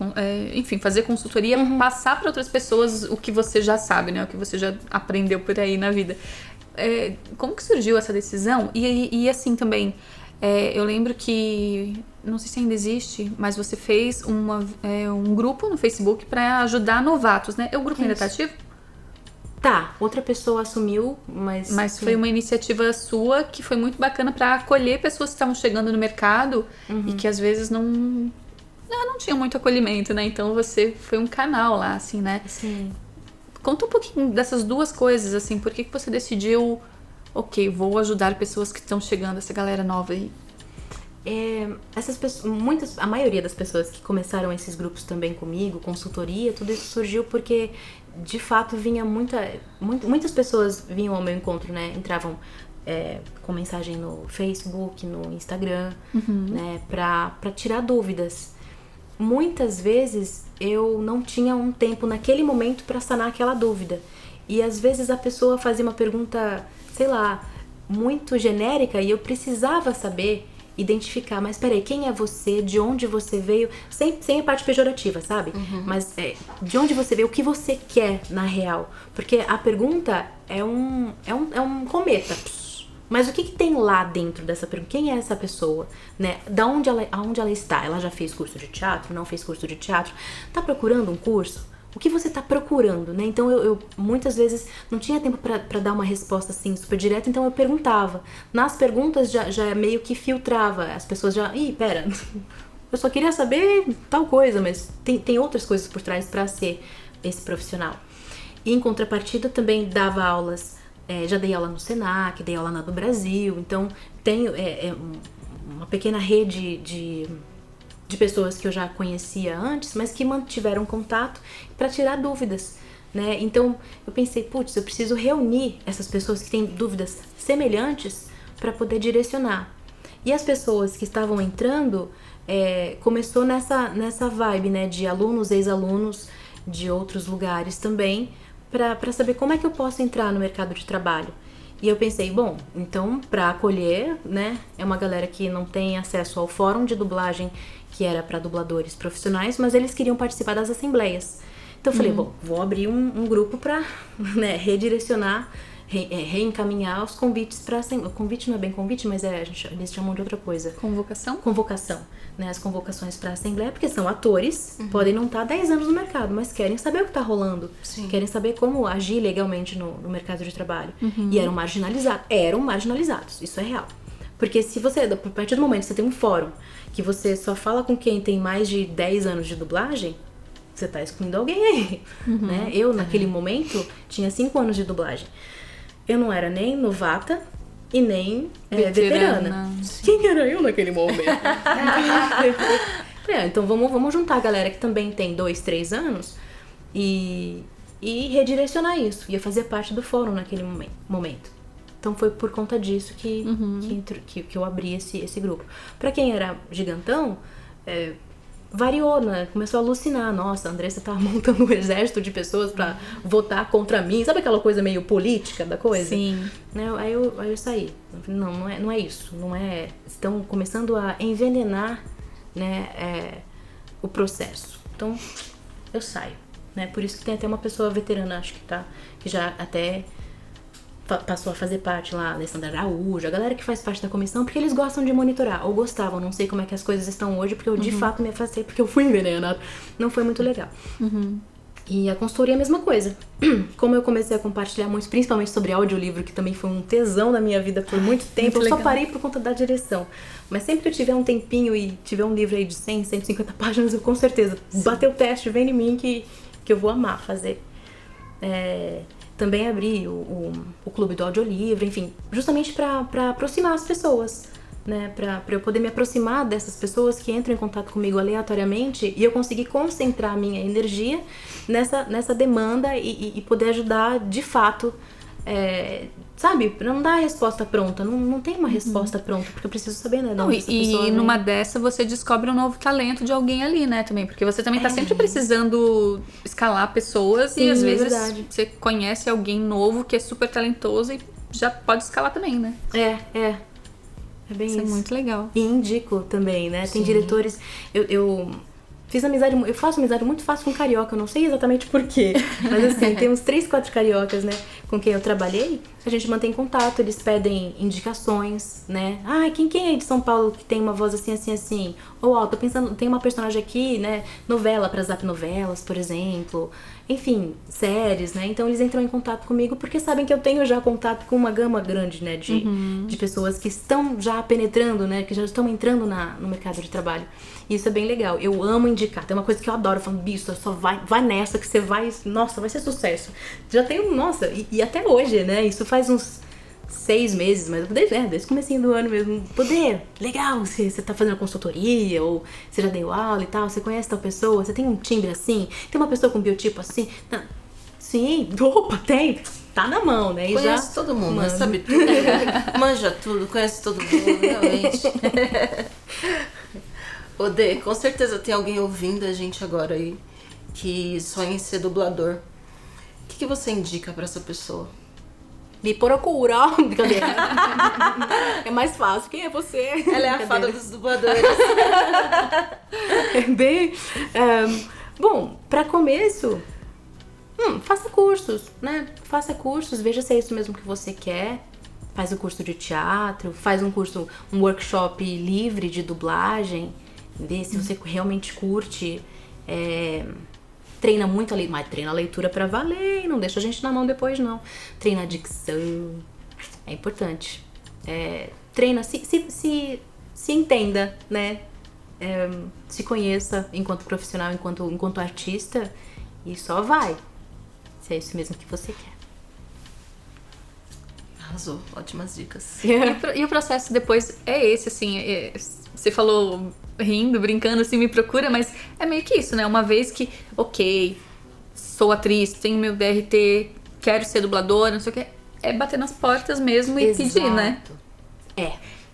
enfim, fazer consultoria, passar para outras pessoas o que você já sabe, né? O que você já aprendeu por aí na vida. Como que surgiu essa decisão? E assim também, eu lembro que, não sei se ainda existe, mas você fez um grupo no Facebook para ajudar novatos, né? O grupo ainda tá ativo? Tá, outra pessoa assumiu, mas foi uma iniciativa sua que foi muito bacana para acolher pessoas que estavam chegando no mercado e que às vezes não tinham muito acolhimento, né? Então você foi um canal lá, assim, né? Sim. Conta um pouquinho dessas duas coisas, assim, por que você decidiu, ok, vou ajudar pessoas que estão chegando, essa galera nova aí? Essas pessoas, a maioria das pessoas que começaram esses grupos também comigo, consultoria, tudo isso surgiu porque de fato vinha muitas pessoas vinham ao meu encontro, né? Entravam com mensagem no Facebook, no Instagram, né? Pra tirar dúvidas. Muitas vezes eu não tinha um tempo naquele momento para sanar aquela dúvida. E às vezes a pessoa fazia uma pergunta, sei lá, muito genérica e eu precisava saber identificar, mas peraí, quem é você, de onde você veio, sem a parte pejorativa, sabe? Mas de onde você veio, o que você quer na real? Porque a pergunta é um cometa. Mas o que tem lá dentro dessa pergunta? Quem é essa pessoa? Né? Aonde ela está? Ela já fez curso de teatro? Não fez curso de teatro? Tá procurando um curso? O que você tá procurando, né? Então eu muitas vezes não tinha tempo pra dar uma resposta assim super direta, então eu perguntava. Nas perguntas já meio que filtrava, as pessoas pera, eu só queria saber tal coisa, mas tem outras coisas por trás pra ser esse profissional. E em contrapartida também dava aulas, já dei aula no Senac, dei aula na do Brasil, então tenho uma pequena rede de pessoas que eu já conhecia antes, mas que mantiveram contato para tirar dúvidas, né? Então eu pensei, putz, eu preciso reunir essas pessoas que têm dúvidas semelhantes para poder direcionar. E as pessoas que estavam entrando, começou nessa vibe, né, de alunos, ex-alunos de outros lugares também, para saber como é que eu posso entrar no mercado de trabalho. E eu pensei, bom, então para acolher, né, é uma galera que não tem acesso ao fórum de dublagem, que era para dubladores profissionais, mas eles queriam participar das assembleias. Então eu falei, bom, vou abrir um grupo para, né, redirecionar, reencaminhar os convites para assembleia. Convite não é bem convite, mas eles chamam de outra coisa. Convocação? Convocação, né, as convocações para assembleia, porque são atores, podem não estar 10 anos no mercado, mas querem saber o que está rolando. Sim. Querem saber como agir legalmente no mercado de trabalho. E eram marginalizados, isso é real. Porque se você, a partir do momento que você tem um fórum que você só fala com quem tem mais de 10 anos de dublagem, você tá excluindo alguém aí, né? Eu, naquele momento, tinha 5 anos de dublagem. Eu não era nem novata e nem veterana. Quem era eu naquele momento? Então vamos juntar a galera que também tem 2, 3 anos e redirecionar isso. E eu fazia parte do fórum naquele momento. Então foi por conta disso que eu abri esse grupo. Pra quem era gigantão, variou, né? Começou a alucinar. Nossa, a Andressa tá montando um exército de pessoas pra votar contra mim. Sabe aquela coisa meio política da coisa? Sim. Aí eu saí. Não é isso. Não é... Estão começando a envenenar, né, o processo. Então, eu saio. Né? Por isso que tem até uma pessoa veterana, acho que já até passou a fazer parte lá, Alessandra Araújo, a galera que faz parte da comissão, porque eles gostam de monitorar, ou gostavam, não sei como é que as coisas estão hoje, porque eu de fato me afastei, porque eu fui envenenada, não foi muito legal. E a consultoria é a mesma coisa. Como eu comecei a compartilhar muito, principalmente sobre audiolivro, que também foi um tesão da minha vida por muito tempo, eu só parei por conta da direção. Mas sempre que eu tiver um tempinho e tiver um livro aí de 100, 150 páginas, eu com certeza bater o teste, vem em mim que eu vou amar fazer. Também abri o clube do audiolivro, enfim, justamente para aproximar as pessoas, né? Pra eu poder me aproximar dessas pessoas que entram em contato comigo aleatoriamente e eu conseguir concentrar a minha energia nessa demanda e poder ajudar de fato, sabe? Pra não dar a resposta pronta, não tem uma resposta pronta, porque eu preciso saber, né? E numa dessa você descobre um novo talento de alguém ali, né, também, porque você também tá sempre precisando escalar pessoas. Sim, e às vezes você conhece alguém novo que é super talentoso e já pode escalar também, né? É bem isso. É muito legal. E indico também, né? Sim. Tem diretores... Eu fiz amizade... Eu faço amizade muito fácil com carioca. Eu não sei exatamente porquê. Mas assim, tem uns 3, 4 cariocas, né? Com quem eu trabalhei. A gente mantém contato. Eles pedem indicações, né? Quem é de São Paulo que tem uma voz assim, assim, assim? Ou, tô pensando... Tem uma personagem aqui, né? Novela pra Zap Novelas, por exemplo. Enfim, séries, né? Então eles entram em contato comigo porque sabem que eu tenho já contato com uma gama grande, né? De pessoas que estão já penetrando, né? Que já estão entrando no mercado de trabalho. E isso é bem legal. Eu amo indicar. Tem uma coisa que eu adoro. Eu falo, bicho, só vai nessa que você vai... Nossa, vai ser sucesso. Já tem... Nossa, e até hoje, né? Isso faz uns 6 meses, mas desde o comecinho do ano mesmo. Legal, você tá fazendo consultoria, ou você já deu aula e tal, você conhece tal pessoa, você tem um timbre assim, tem uma pessoa com biotipo assim. Não. Sim, opa, tem. Tá na mão, né? E conhece todo mundo, né? Sabe tudo. Manja tudo, conhece todo mundo, realmente. Ô Dê, com certeza tem alguém ouvindo a gente agora aí que sonha em ser dublador. O que você indica pra essa pessoa? Me procura, brincadeira. É mais fácil. Quem é você? Ela é a fada dos dubladores. Bom, pra começo, faça cursos, né? Faça cursos, veja se é isso mesmo que você quer. Faz um curso de teatro, faz um workshop livre de dublagem. Vê se você realmente curte. Treina muito mas treina a leitura pra valer, não deixa a gente na mão depois, não. Treina a dicção, é importante. Treina, se entenda, né? Se conheça enquanto profissional, enquanto artista, e só vai. Se é isso mesmo que você quer. Arrasou, ótimas dicas. E o processo depois é esse, assim, você falou rindo, brincando, assim, me procura, mas é meio que isso, né? Uma vez que, ok, sou atriz, tenho meu DRT, quero ser dubladora, não sei o que, é bater nas portas mesmo e pedir, né?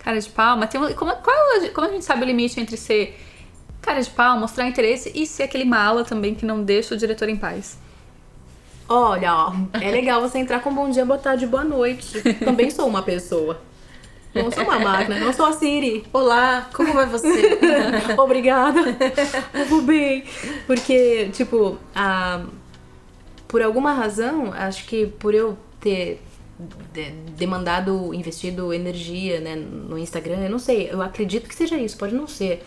Cara de pau, mas como a gente sabe o limite entre ser cara de pau, mostrar interesse e ser aquele mala também que não deixa o diretor em paz? Olha, é legal você entrar com bom dia, boa tarde, boa noite. Também sou uma pessoa. Não sou uma máquina, não sou a Siri. Olá, como vai você? Obrigada. Eu vou bem. Porque, tipo, por alguma razão, acho que por eu ter investido energia, né, no Instagram, eu não sei, eu acredito que seja isso, pode não ser,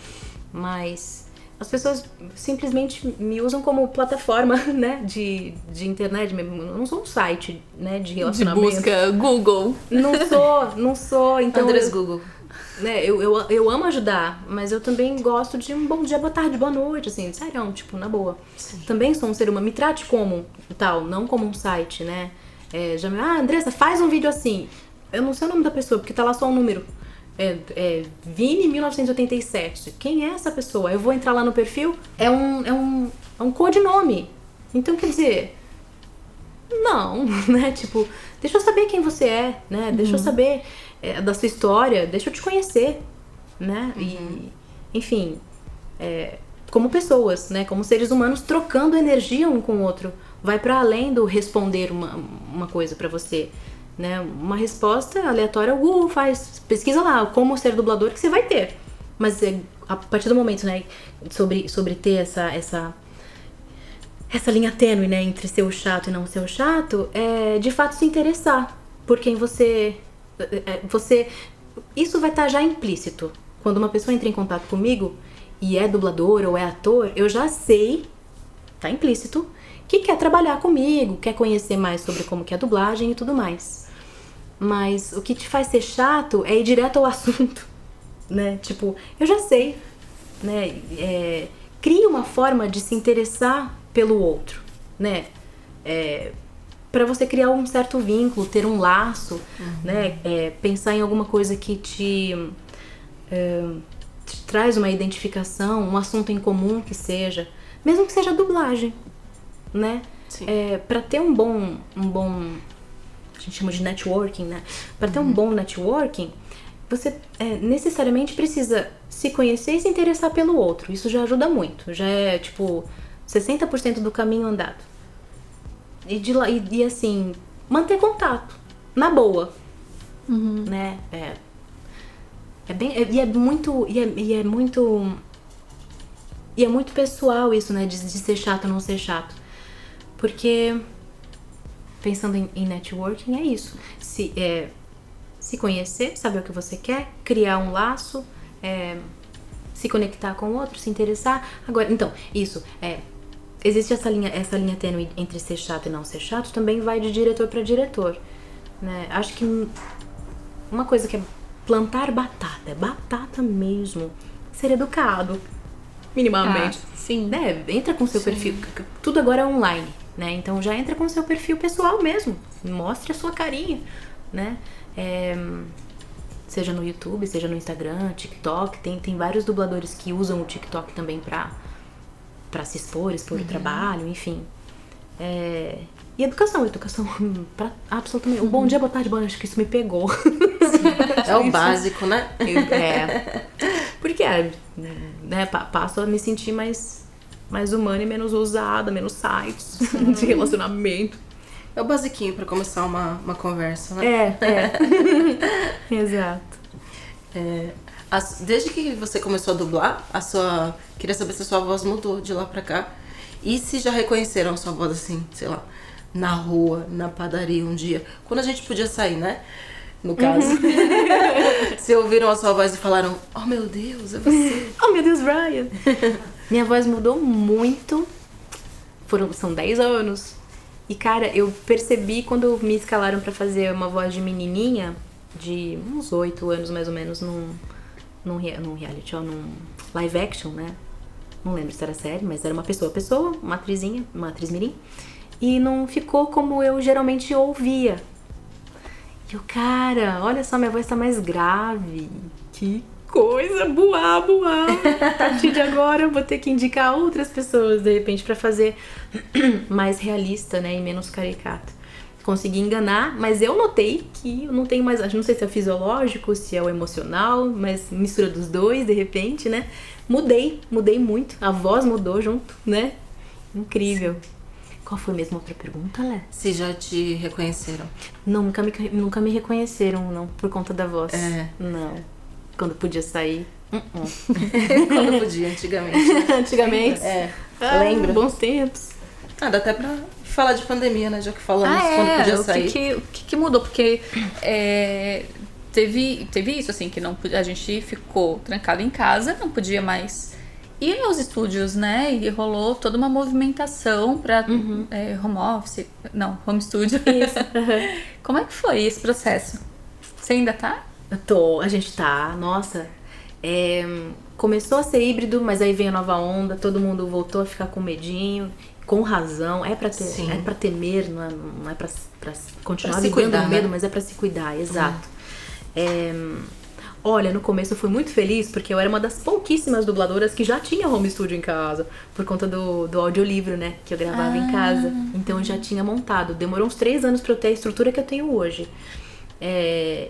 mas as pessoas simplesmente me usam como plataforma, né, de internet mesmo. Eu não sou um site, né, de relacionamento. De busca, Google. Não sou, então... Andrés Google. Né, eu amo ajudar, mas eu também gosto de um bom dia, boa tarde, boa noite, assim, sério, tipo, na boa. Sim. Também sou um ser humano, me trate como tal, não como um site, né. Andressa, faz um vídeo assim. Eu não sei o nome da pessoa, porque tá lá só um número. Vini 1987. Quem é essa pessoa? Eu vou entrar lá no perfil, é um codinome. Então, quer dizer, não, né? Tipo, deixa eu saber quem você é, né? Deixa eu saber da sua história, deixa eu te conhecer, né? E, enfim, como pessoas, né? Como seres humanos trocando energia um com o outro. Vai pra além do responder uma coisa pra você. Né? Uma resposta aleatória, pesquisa lá como ser dublador que você vai ter. Mas a partir do momento, né, sobre ter essa linha tênue, né, entre ser o chato e não ser o chato, de fato se interessar por quem você... Isso vai estar já implícito. Quando uma pessoa entra em contato comigo e é dublador ou é ator, eu já sei, tá implícito, que quer trabalhar comigo, quer conhecer mais sobre como que é a dublagem e tudo mais. Mas o que te faz ser chato é ir direto ao assunto, né? Tipo, eu já sei, né? Cria uma forma de se interessar pelo outro, né? Para você criar um certo vínculo, ter um laço, né? Pensar em alguma coisa que te traz uma identificação, um assunto em comum que seja, mesmo que seja dublagem, né? Para ter um bom, a gente chama de networking, né? Para ter um bom networking, você necessariamente precisa se conhecer e se interessar pelo outro. Isso já ajuda muito, já é tipo 60% do caminho andado. E assim, manter contato, na boa, né? E é muito pessoal isso, né? De ser chato ou não ser chato. Porque, pensando em networking, é isso. Se conhecer, saber o que você quer, criar um laço, se conectar com o outro, se interessar. Agora, então, isso, existe essa linha tênue entre ser chato e não ser chato, também vai de diretor para diretor, né? Acho que uma coisa que é plantar batata, é batata mesmo, ser educado, minimamente. Sim. Né? Entra com seu perfil, tudo agora é online, né? Então já entra com seu perfil pessoal mesmo, mostre a sua carinha, né? Seja no YouTube, seja no Instagram, TikTok, tem vários dubladores que usam o TikTok também pra se expor o trabalho, enfim. E educação pra absolutamente. Um bom dia, boa tarde, boa noite, que isso me pegou. É o básico, né? Porque né, passo a me sentir mais humana e menos ousada, menos sites de relacionamento. É o basiquinho pra começar uma conversa, né? Exato. Desde que você começou a dublar, queria saber se a sua voz mudou de lá pra cá. E se já reconheceram a sua voz assim, sei lá, na rua, na padaria um dia. Quando a gente podia sair, né? No caso. Se ouviram a sua voz e falaram, oh meu Deus, é você. Oh meu Deus, Brian. Minha voz mudou muito. São 10 anos. E cara, eu percebi quando me escalaram pra fazer uma voz de menininha, de uns 8 anos mais ou menos, num reality, num live action, né? Não lembro se era série, mas era uma pessoa, uma atrizinha, uma atriz mirim. E não ficou como eu geralmente ouvia. E eu, cara, olha só, minha voz tá mais grave. Que coisa, boa. A partir de agora eu vou ter que indicar outras pessoas, de repente, pra fazer mais realista, né? E menos caricato. Consegui enganar, mas eu notei que eu não tenho mais... Não sei se é fisiológico, se é o emocional, mas mistura dos dois, de repente, né? Mudei muito. A voz mudou junto, né? Incrível. Sim. Qual foi mesmo a outra pergunta, Lé? Se já te reconheceram? Não, nunca me reconheceram, não, por conta da voz. Não. Quando podia sair. Quando podia, antigamente. Né? Antigamente? Lembra? Bons tempos. Dá até pra falar de pandemia, né? Já que falamos quando podia sair. O que mudou? Porque teve isso, assim, que a gente ficou trancado em casa, não podia mais ir aos estúdios, né? E rolou toda uma movimentação pra home office. Não, home studio. Isso. Como é que foi esse processo? Você ainda tá? A gente tá, nossa. Começou a ser híbrido, mas aí veio a nova onda, todo mundo voltou a ficar com medinho, com razão. É pra temer, não é pra continuar vivendo no medo, né? Mas é pra se cuidar, exato. Olha, no começo eu fui muito feliz porque eu era uma das pouquíssimas dubladoras que já tinha home studio em casa, por conta do audiolivro, né, que eu gravava em casa. Então eu já tinha montado. Demorou uns 3 anos pra eu ter a estrutura que eu tenho hoje.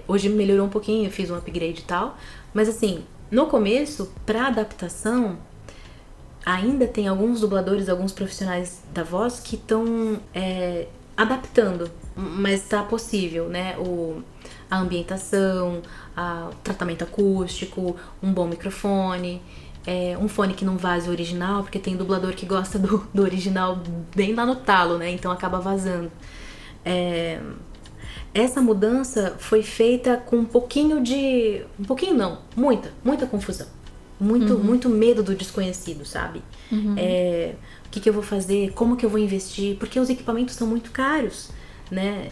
Hoje melhorou um pouquinho, eu fiz um upgrade e tal. Mas assim, no começo, pra adaptação, ainda tem alguns dubladores, alguns profissionais da voz que estão adaptando. Mas tá possível, né? A ambientação, o tratamento acústico, um bom microfone, um fone que não vaze o original, porque tem dublador que gosta do original bem lá no talo, né? Então acaba vazando. essa mudança foi feita com um pouquinho não, muita confusão. Muito medo do desconhecido, sabe? O que eu vou fazer? Como que eu vou investir? Porque os equipamentos são muito caros, né?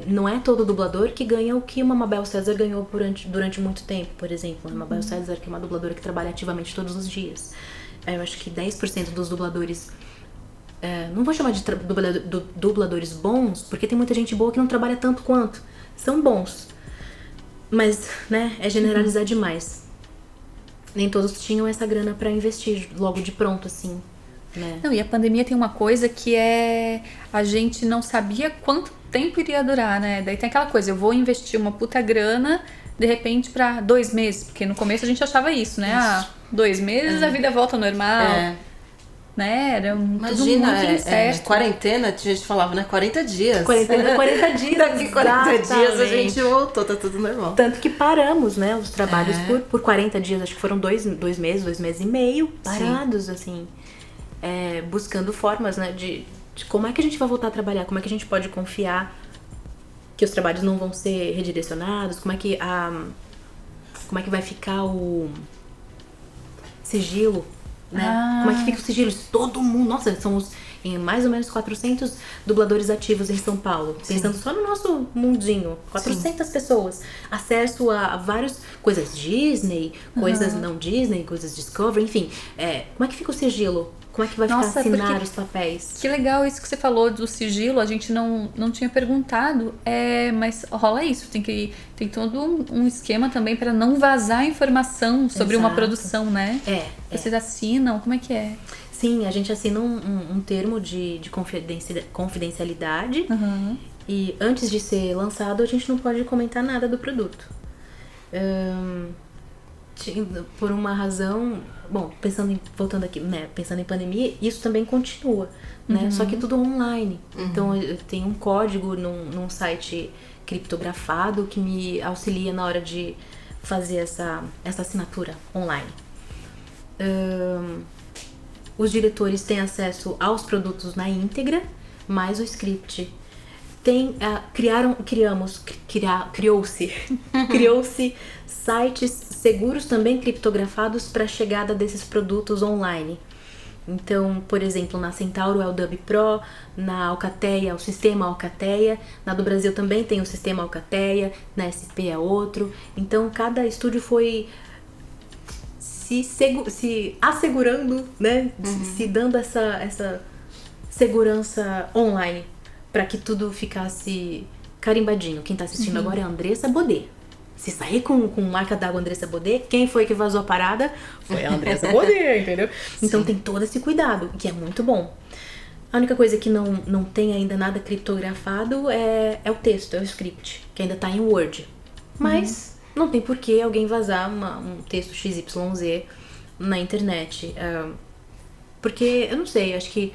Não é todo dublador que ganha o que uma Mabel César ganhou durante muito tempo, por exemplo. A Mabel César, que é uma dubladora que trabalha ativamente todos os dias. Eu acho que 10% dos dubladores... não vou chamar de dubladores bons, porque tem muita gente boa que não trabalha tanto quanto. São bons. Mas, né, é generalizar demais. Nem todos tinham essa grana pra investir logo de pronto, assim, né? Não, e a pandemia tem uma coisa que a gente não sabia quanto tempo iria durar, né? Daí tem aquela coisa, eu vou investir uma puta grana, de repente, pra 2 meses. Porque no começo a gente achava isso, né? 2 meses a vida volta ao normal. Né? Era tudo muito incerto. Quarentena, a gente falava, né? 40 dias. 40 dias. Daqui 40 dias a gente voltou, tá tudo normal. Tanto que paramos, né? Os trabalhos por 40 dias, acho que foram 2 meses, 2 meses e meio parados, assim. Buscando formas, né? De como é que a gente vai voltar a trabalhar, como é que a gente pode confiar que os trabalhos não vão ser redirecionados, como é que vai ficar o sigilo, né? Como é que fica o sigilo de todo mundo? Nossa, são em mais ou menos 400 dubladores ativos em São Paulo. Sim. Pensando só no nosso mundinho. 400 pessoas. Acesso a várias coisas Disney, coisas não Disney, coisas Discovery, enfim. Como é que fica o sigilo? Como é que vai ficar assinar os papéis? Que legal isso que você falou do sigilo, a gente não tinha perguntado, mas rola isso, tem todo um esquema também para não vazar informação sobre uma produção, né? Vocês assinam, como é que é? Sim, a gente assina um termo de confidencialidade e antes de ser lançado a gente não pode comentar nada do produto. Por uma razão, voltando aqui, né, pensando em pandemia, isso também continua, né, só que tudo online. Então eu tenho um código num site criptografado que me auxilia na hora de fazer essa assinatura online. Os diretores têm acesso aos produtos na íntegra, mais o script. Criou-se sites seguros também criptografados para a chegada desses produtos online. Então, por exemplo, na Centauro é o Dub Pro, na Alcateia, o sistema Alcateia, na do Brasil também tem o sistema Alcateia, na SP é outro. Então, cada estúdio foi se assegurando, né? Se dando essa segurança online para que tudo ficasse carimbadinho. Quem tá assistindo agora é a Andressa Baudet. Se sair com marca d'água Andressa Baudet, quem foi que vazou a parada? Foi a Andressa Baudet, entendeu? Então tem todo esse cuidado, que é muito bom. A única coisa que não tem ainda nada criptografado é o texto, é o script, que ainda tá em Word. Mas não tem por que alguém vazar um texto XYZ na internet. Porque, eu não sei, acho que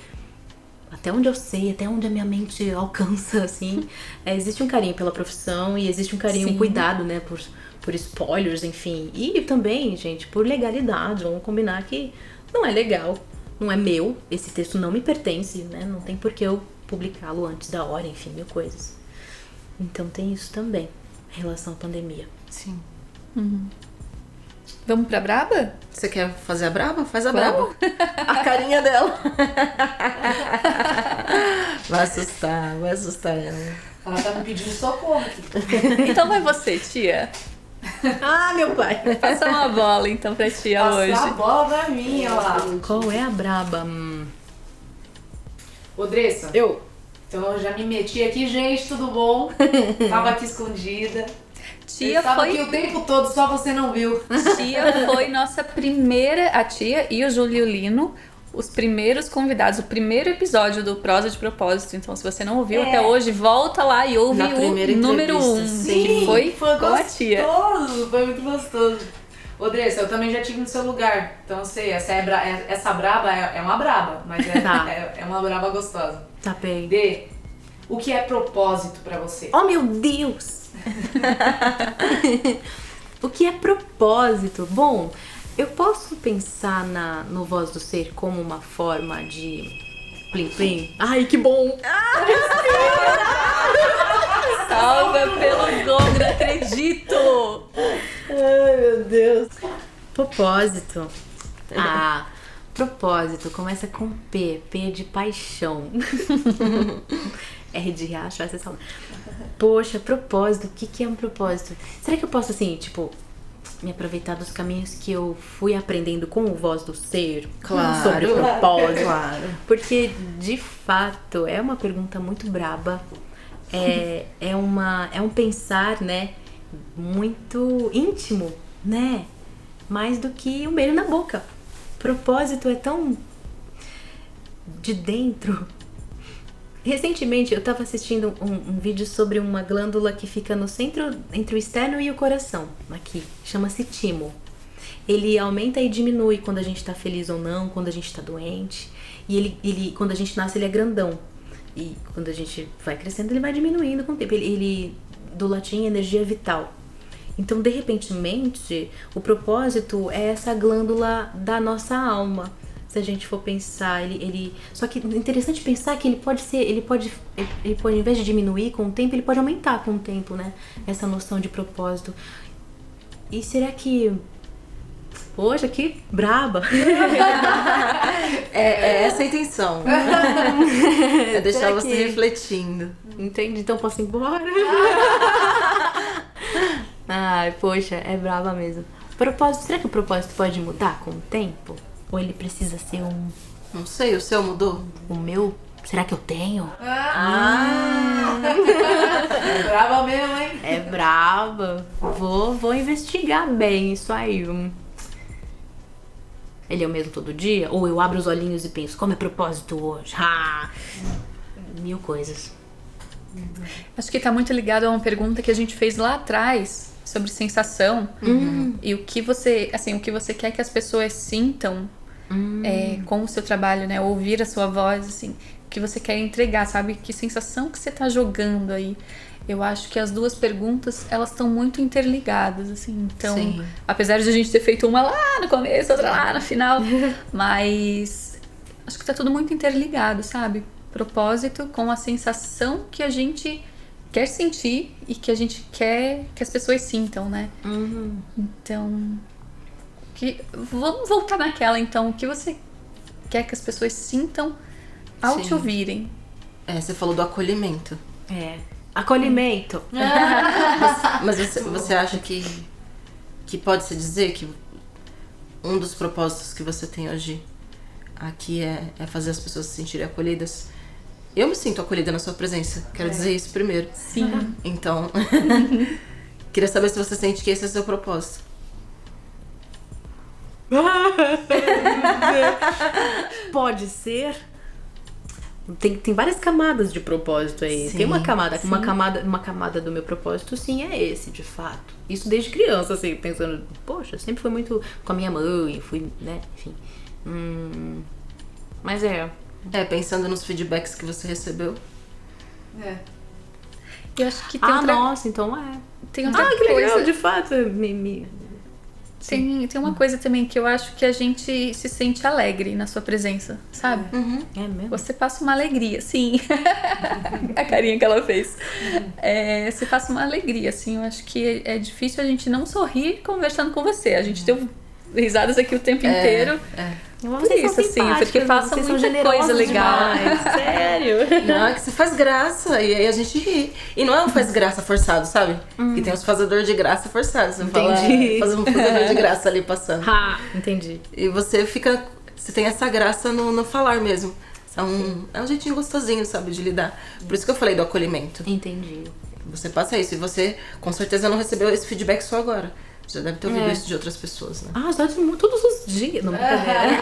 até onde eu sei, até onde a minha mente alcança, assim, existe um carinho pela profissão e existe um carinho, um cuidado, né, por spoilers, enfim. E também, gente, por legalidade. Vamos combinar que não é legal, não é meu, esse texto não me pertence, né, não tem por que eu publicá-lo antes da hora, enfim, mil coisas. Então tem isso também, em relação à pandemia. Sim. Vamos pra Braba? Você quer fazer a Braba? Faz a Braba. A carinha dela. Vai assustar ela. Ela tá me pedindo socorro aqui. Então vai você, tia. Meu pai. Passa uma bola então pra tia hoje. Passa a bola pra mim, ó lá. Qual é a Braba? Ô, Dressa. Eu. Então eu já me meti aqui, gente, tudo bom? Tava aqui escondida. Tia tava foi aqui o tempo todo, só você não viu. Tia foi nossa primeira, a tia e o Júlio Lino, os primeiros convidados, o primeiro episódio do Prosa de Propósito. Então, se você não ouviu até hoje, volta lá e ouve o número 1, que foi com a tia. Foi muito gostoso. Ô, Dressa, eu também já tive no seu lugar. Então, eu sei, essa braba é uma braba, mas é uma braba gostosa. Tá bem. D, o que é propósito pra você? Oh, meu Deus! O que é propósito? Bom, eu posso pensar no Voz do Ser como uma forma de plim plim. Ai, que bom! acredito! Ai, meu Deus. Propósito. Propósito. Começa com P. P de paixão. R de riacho, essa é só. Poxa, propósito. O que é um propósito? Será que eu posso, assim, tipo, me aproveitar dos caminhos que eu fui aprendendo com o Voz do Ser? Claro. Sobre propósito. Claro. Porque, de fato, é uma pergunta muito braba. É um pensar, né, muito íntimo, né? Mais do que um beijo na boca. Propósito é tão de dentro. Recentemente eu tava assistindo um vídeo sobre uma glândula que fica no centro, entre o externo e o coração, aqui. Chama-se timo. Ele aumenta e diminui quando a gente tá feliz ou não, quando a gente tá doente. E ele quando a gente nasce, ele é grandão. E quando a gente vai crescendo, ele vai diminuindo com o tempo. Ele do latim, energia vital. Então, de repentemente, o propósito é essa glândula da nossa alma. Se a gente for pensar, só que é interessante pensar que ele pode, ao invés de diminuir com o tempo, ele pode aumentar com o tempo, né? Essa noção de propósito. E será que... Poxa, que braba! É essa a intenção. É deixar Será você que- refletindo. Entende? Então posso ir embora? Ai, poxa, é brava mesmo. Propósito, será que o propósito pode mudar com o tempo? Ou ele precisa ser Não sei, o seu mudou? o meu? Será que eu tenho? É brava mesmo, hein? É brava. Vou investigar bem isso aí. Ele é o mesmo todo dia? Ou eu abro os olhinhos e penso, como é propósito hoje? Mil coisas. Acho que tá muito ligado a uma pergunta que a gente fez lá atrás sobre sensação e o que você quer que as pessoas sintam com o seu trabalho, né? Ouvir a sua voz, assim, o que você quer entregar, sabe? Que sensação que você tá jogando aí. Eu acho que as duas perguntas, elas estão muito interligadas, assim. Então, Sim. apesar de a gente ter feito uma lá no começo, outra lá no final, mas acho que tá tudo muito interligado, sabe? Propósito com a sensação que a gente quer sentir e que a gente quer que as pessoas sintam, né? Então, vamos voltar naquela, então. O que você quer que as pessoas sintam ao Sim. te ouvirem? Você falou do acolhimento. Acolhimento. Mas você acha que pode-se dizer que um dos propósitos que você tem hoje aqui é fazer as pessoas se sentirem acolhidas? Eu me sinto acolhida na sua presença. Quero dizer isso primeiro. Sim. Então, queria saber se você sente que esse é o seu propósito. Pode ser. Tem várias camadas de propósito aí. Sim, Tem uma camada, sim. uma camada do meu propósito, sim, é esse, de fato. Isso desde criança, assim, pensando, poxa, sempre foi muito com a minha mãe, fui, né, enfim. Mas Pensando nos feedbacks que você recebeu. Eu acho que tem nossa, então tem outra que legal, coisa. de fato. Tem uma coisa também que eu acho que a gente se sente alegre na sua presença, sabe? É mesmo? Você passa uma alegria, sim. A carinha que ela fez. Você passa uma alegria, assim. Eu acho que é difícil a gente não sorrir conversando com você. A gente deu risadas aqui o tempo inteiro. Por isso, assim, porque passa muita coisa legal. Sério? Não, é que você faz graça e aí a gente ri. E não é um faz graça forçado, sabe? Que tem os fazedores de graça forçados. Você Entendi. faz um fazedor de graça ali passando. Entendi. E você tem essa graça no falar mesmo. É um jeitinho gostosinho, sabe, de lidar. Por isso que eu falei do acolhimento. Entendi. Você passa isso e você com certeza não recebeu esse feedback só agora. Já deve ter ouvido isso de outras pessoas, né? Só todos os dias. Não, brincadeira.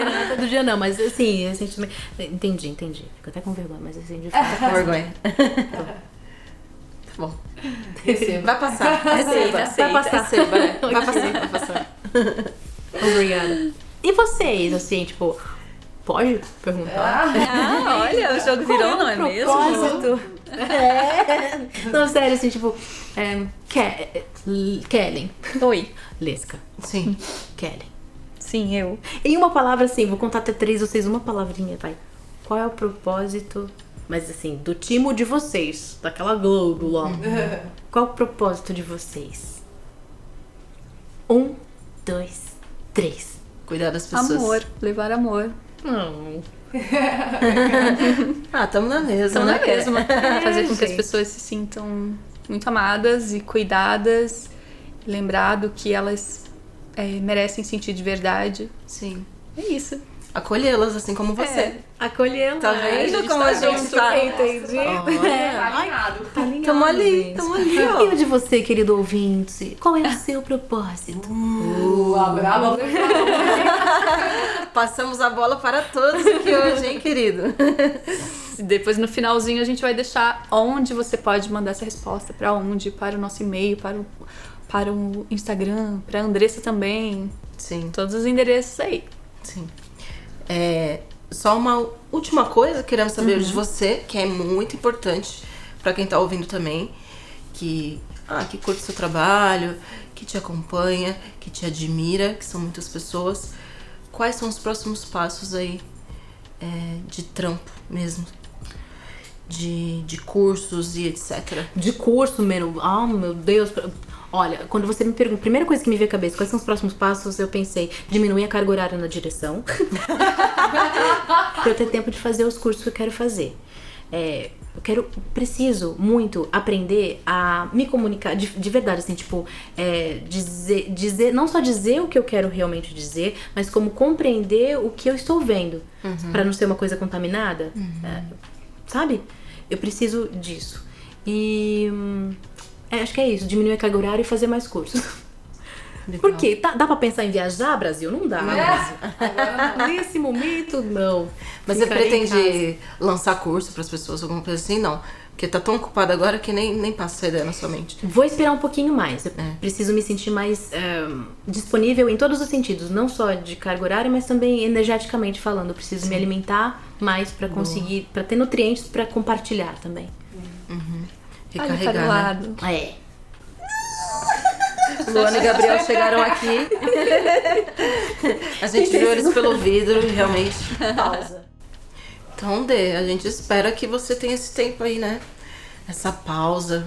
Não é todo dia não, mas assim, recentemente... Entendi. Fico até com vergonha, mas assim, de fato... Com vergonha. Tá bom. Vai passar. Receba. Aceita. Vai passar. Receba, né? Vai passar. Obrigada. E vocês, assim, tipo... Pode perguntar? Olha, o jogo virou, não é mesmo? Propósito. Não, sério, assim, tipo... Kellen. Oi. Lesca. Sim. Kellen. Sim, eu. Em uma palavra, assim, vou contar até 3, vocês uma palavrinha, vai. Qual é o propósito Mas assim, do time de vocês, daquela Globo lá. Qual o propósito de vocês? 1, 2, 3. Cuidar das pessoas. Amor, levar amor. Tamo na mesma, Então, né? não é mesmo? Fazer com que as gente. pessoas se sintam muito amadas e cuidadas. Lembrado que elas merecem sentir de verdade. Sim. É isso. Acolhê-las, assim como você. Acolhendo. Tá vendo como a gente tá? Entendi. Olha. Alinhado. Tá alinhado, Tamo ali, gente. tamo ali, ó. E o de você, querido ouvinte? Qual é o seu propósito? A braba foi Passamos a bola para todos aqui hoje, hein, querido? Depois, no finalzinho, a gente vai deixar onde você pode mandar essa resposta. Pra onde? Para o nosso e-mail, para o Instagram, pra Andressa também. Sim, Todos os endereços aí. sim. Só uma última coisa, queremos saber de você, que é muito importante para quem tá ouvindo também, que curte o seu trabalho, que te acompanha, que te admira, que são muitas pessoas. Quais são os próximos passos aí de trampo mesmo? De cursos e etc. De curso, meu Deus. Olha, quando você me pergunta, a primeira coisa que me veio à cabeça, quais são os próximos passos, eu pensei, diminuir a carga horária na direção. Pra eu ter tempo de fazer os cursos que eu quero fazer. Preciso muito aprender a me comunicar de verdade, assim, tipo, dizer, não só dizer o que eu quero realmente dizer, mas como compreender o que eu estou vendo, pra não ser uma coisa contaminada, sabe? Eu preciso disso. E acho que é isso, diminuir a carga horária e fazer mais cursos. Legal. Por quê? Dá pra pensar em viajar, Brasil? Não dá. Nesse momento, não. Mas você Ficarei em pretende lançar curso pras pessoas, alguma coisa assim? Não. Porque tá tão ocupada agora que nem passa essa ideia na sua mente. Vou esperar um pouquinho mais. Eu preciso me sentir mais disponível em todos os sentidos. Não só de carga horária, mas também energeticamente falando. Eu preciso me alimentar mais pra conseguir, pra ter nutrientes pra compartilhar também. Olha para o Recarregar, né? lado. Luana e Gabriel chegaram aqui. A gente viu eles pelo vidro e realmente pausa. Então, a gente espera que você tenha esse tempo aí, né? Essa pausa.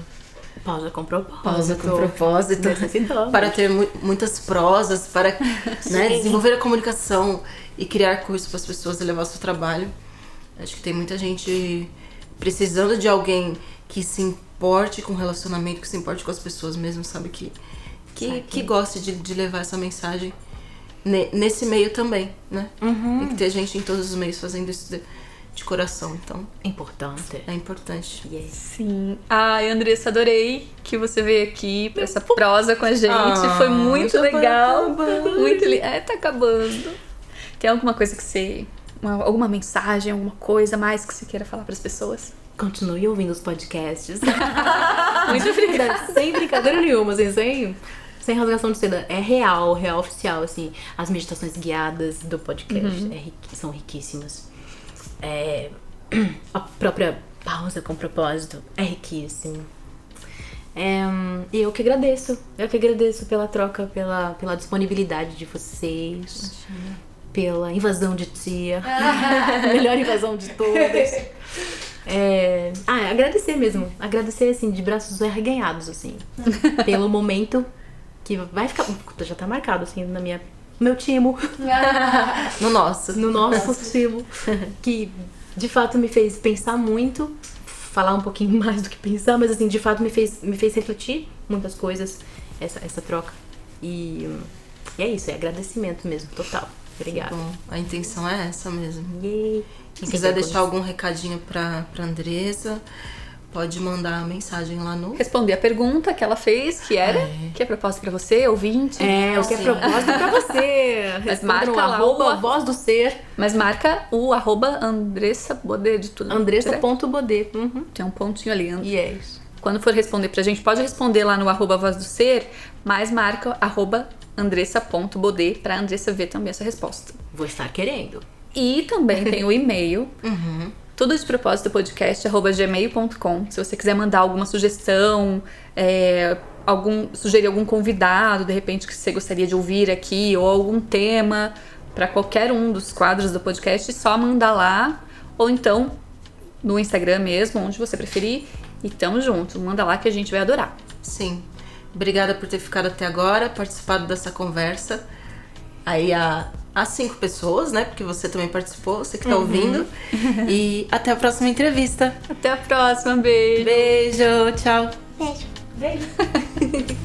Pausa com propósito. Pausa com propósito. Necessitamos. Para ter muitas prosas, para desenvolver a comunicação e criar curso para as pessoas e levar o seu trabalho. Acho que tem muita gente precisando de alguém que se importe com o relacionamento, que se importe com as pessoas mesmo, sabe? Que goste de levar essa mensagem nesse meio também, né? Tem que ter gente em todos os meios fazendo isso de coração, então Importante. é importante. Yes. Sim. Ai, Andressa, adorei que você veio aqui pra essa prosa com a gente. Foi muito já vai legal. acabando. Muito tá acabando. Tem alguma coisa que você... alguma mensagem, alguma coisa mais que você queira falar pras pessoas? Continue ouvindo os podcasts. Muito obrigada. Sem brincadeira nenhuma, assim, sem rasgação de seda. É real oficial, assim. As meditações guiadas do podcast são riquíssimas. A própria pausa com propósito é riquíssimo. E eu que agradeço. Eu que agradeço pela troca, pela disponibilidade de vocês. Pela invasão de tia. Melhor invasão de todas. Agradecer mesmo. Agradecer, assim, de braços arreganhados, assim. Pelo momento que vai ficar... Já tá marcado, assim, no meu timo. No nosso. No nosso timo. Que, de fato, me fez pensar muito. Falar um pouquinho mais do que pensar, mas, assim, de fato, me fez refletir muitas coisas. Essa troca. E é isso, é agradecimento mesmo, total. Obrigada. Bom, a intenção é essa mesmo. Yay. Quem quiser deixar algum recadinho pra Andressa, pode mandar mensagem lá no... Responder a pergunta que ela fez, que era... Que é propósito pra você, ouvinte? O que é propósito pra você. Mas Responda marca no lá arroba o- voz do ser. Mas marca o @Andressa Bodê de tudo. Andressa.bodê. Tem um pontinho ali. Yes. Quando for responder pra gente, pode responder lá no @Voz do Ser, mas marca @Andressa.bodê pra Andressa ver também essa resposta. Vou estar querendo. E também tem o e-mail, tudo de propósito podcast @gmail.com. Se você quiser mandar alguma sugestão, sugerir algum convidado, de repente, que você gostaria de ouvir aqui, ou algum tema para qualquer um dos quadros do podcast, só mandar lá. Ou então, no Instagram mesmo, onde você preferir. E tamo junto, manda lá que a gente vai adorar. Sim. Obrigada por ter ficado até agora, participado dessa conversa. Aí a 5 pessoas, né? Porque você também participou, você que tá ouvindo. E até a próxima entrevista. Até a próxima, beijo. Beijo, tchau. Beijo. Beijo.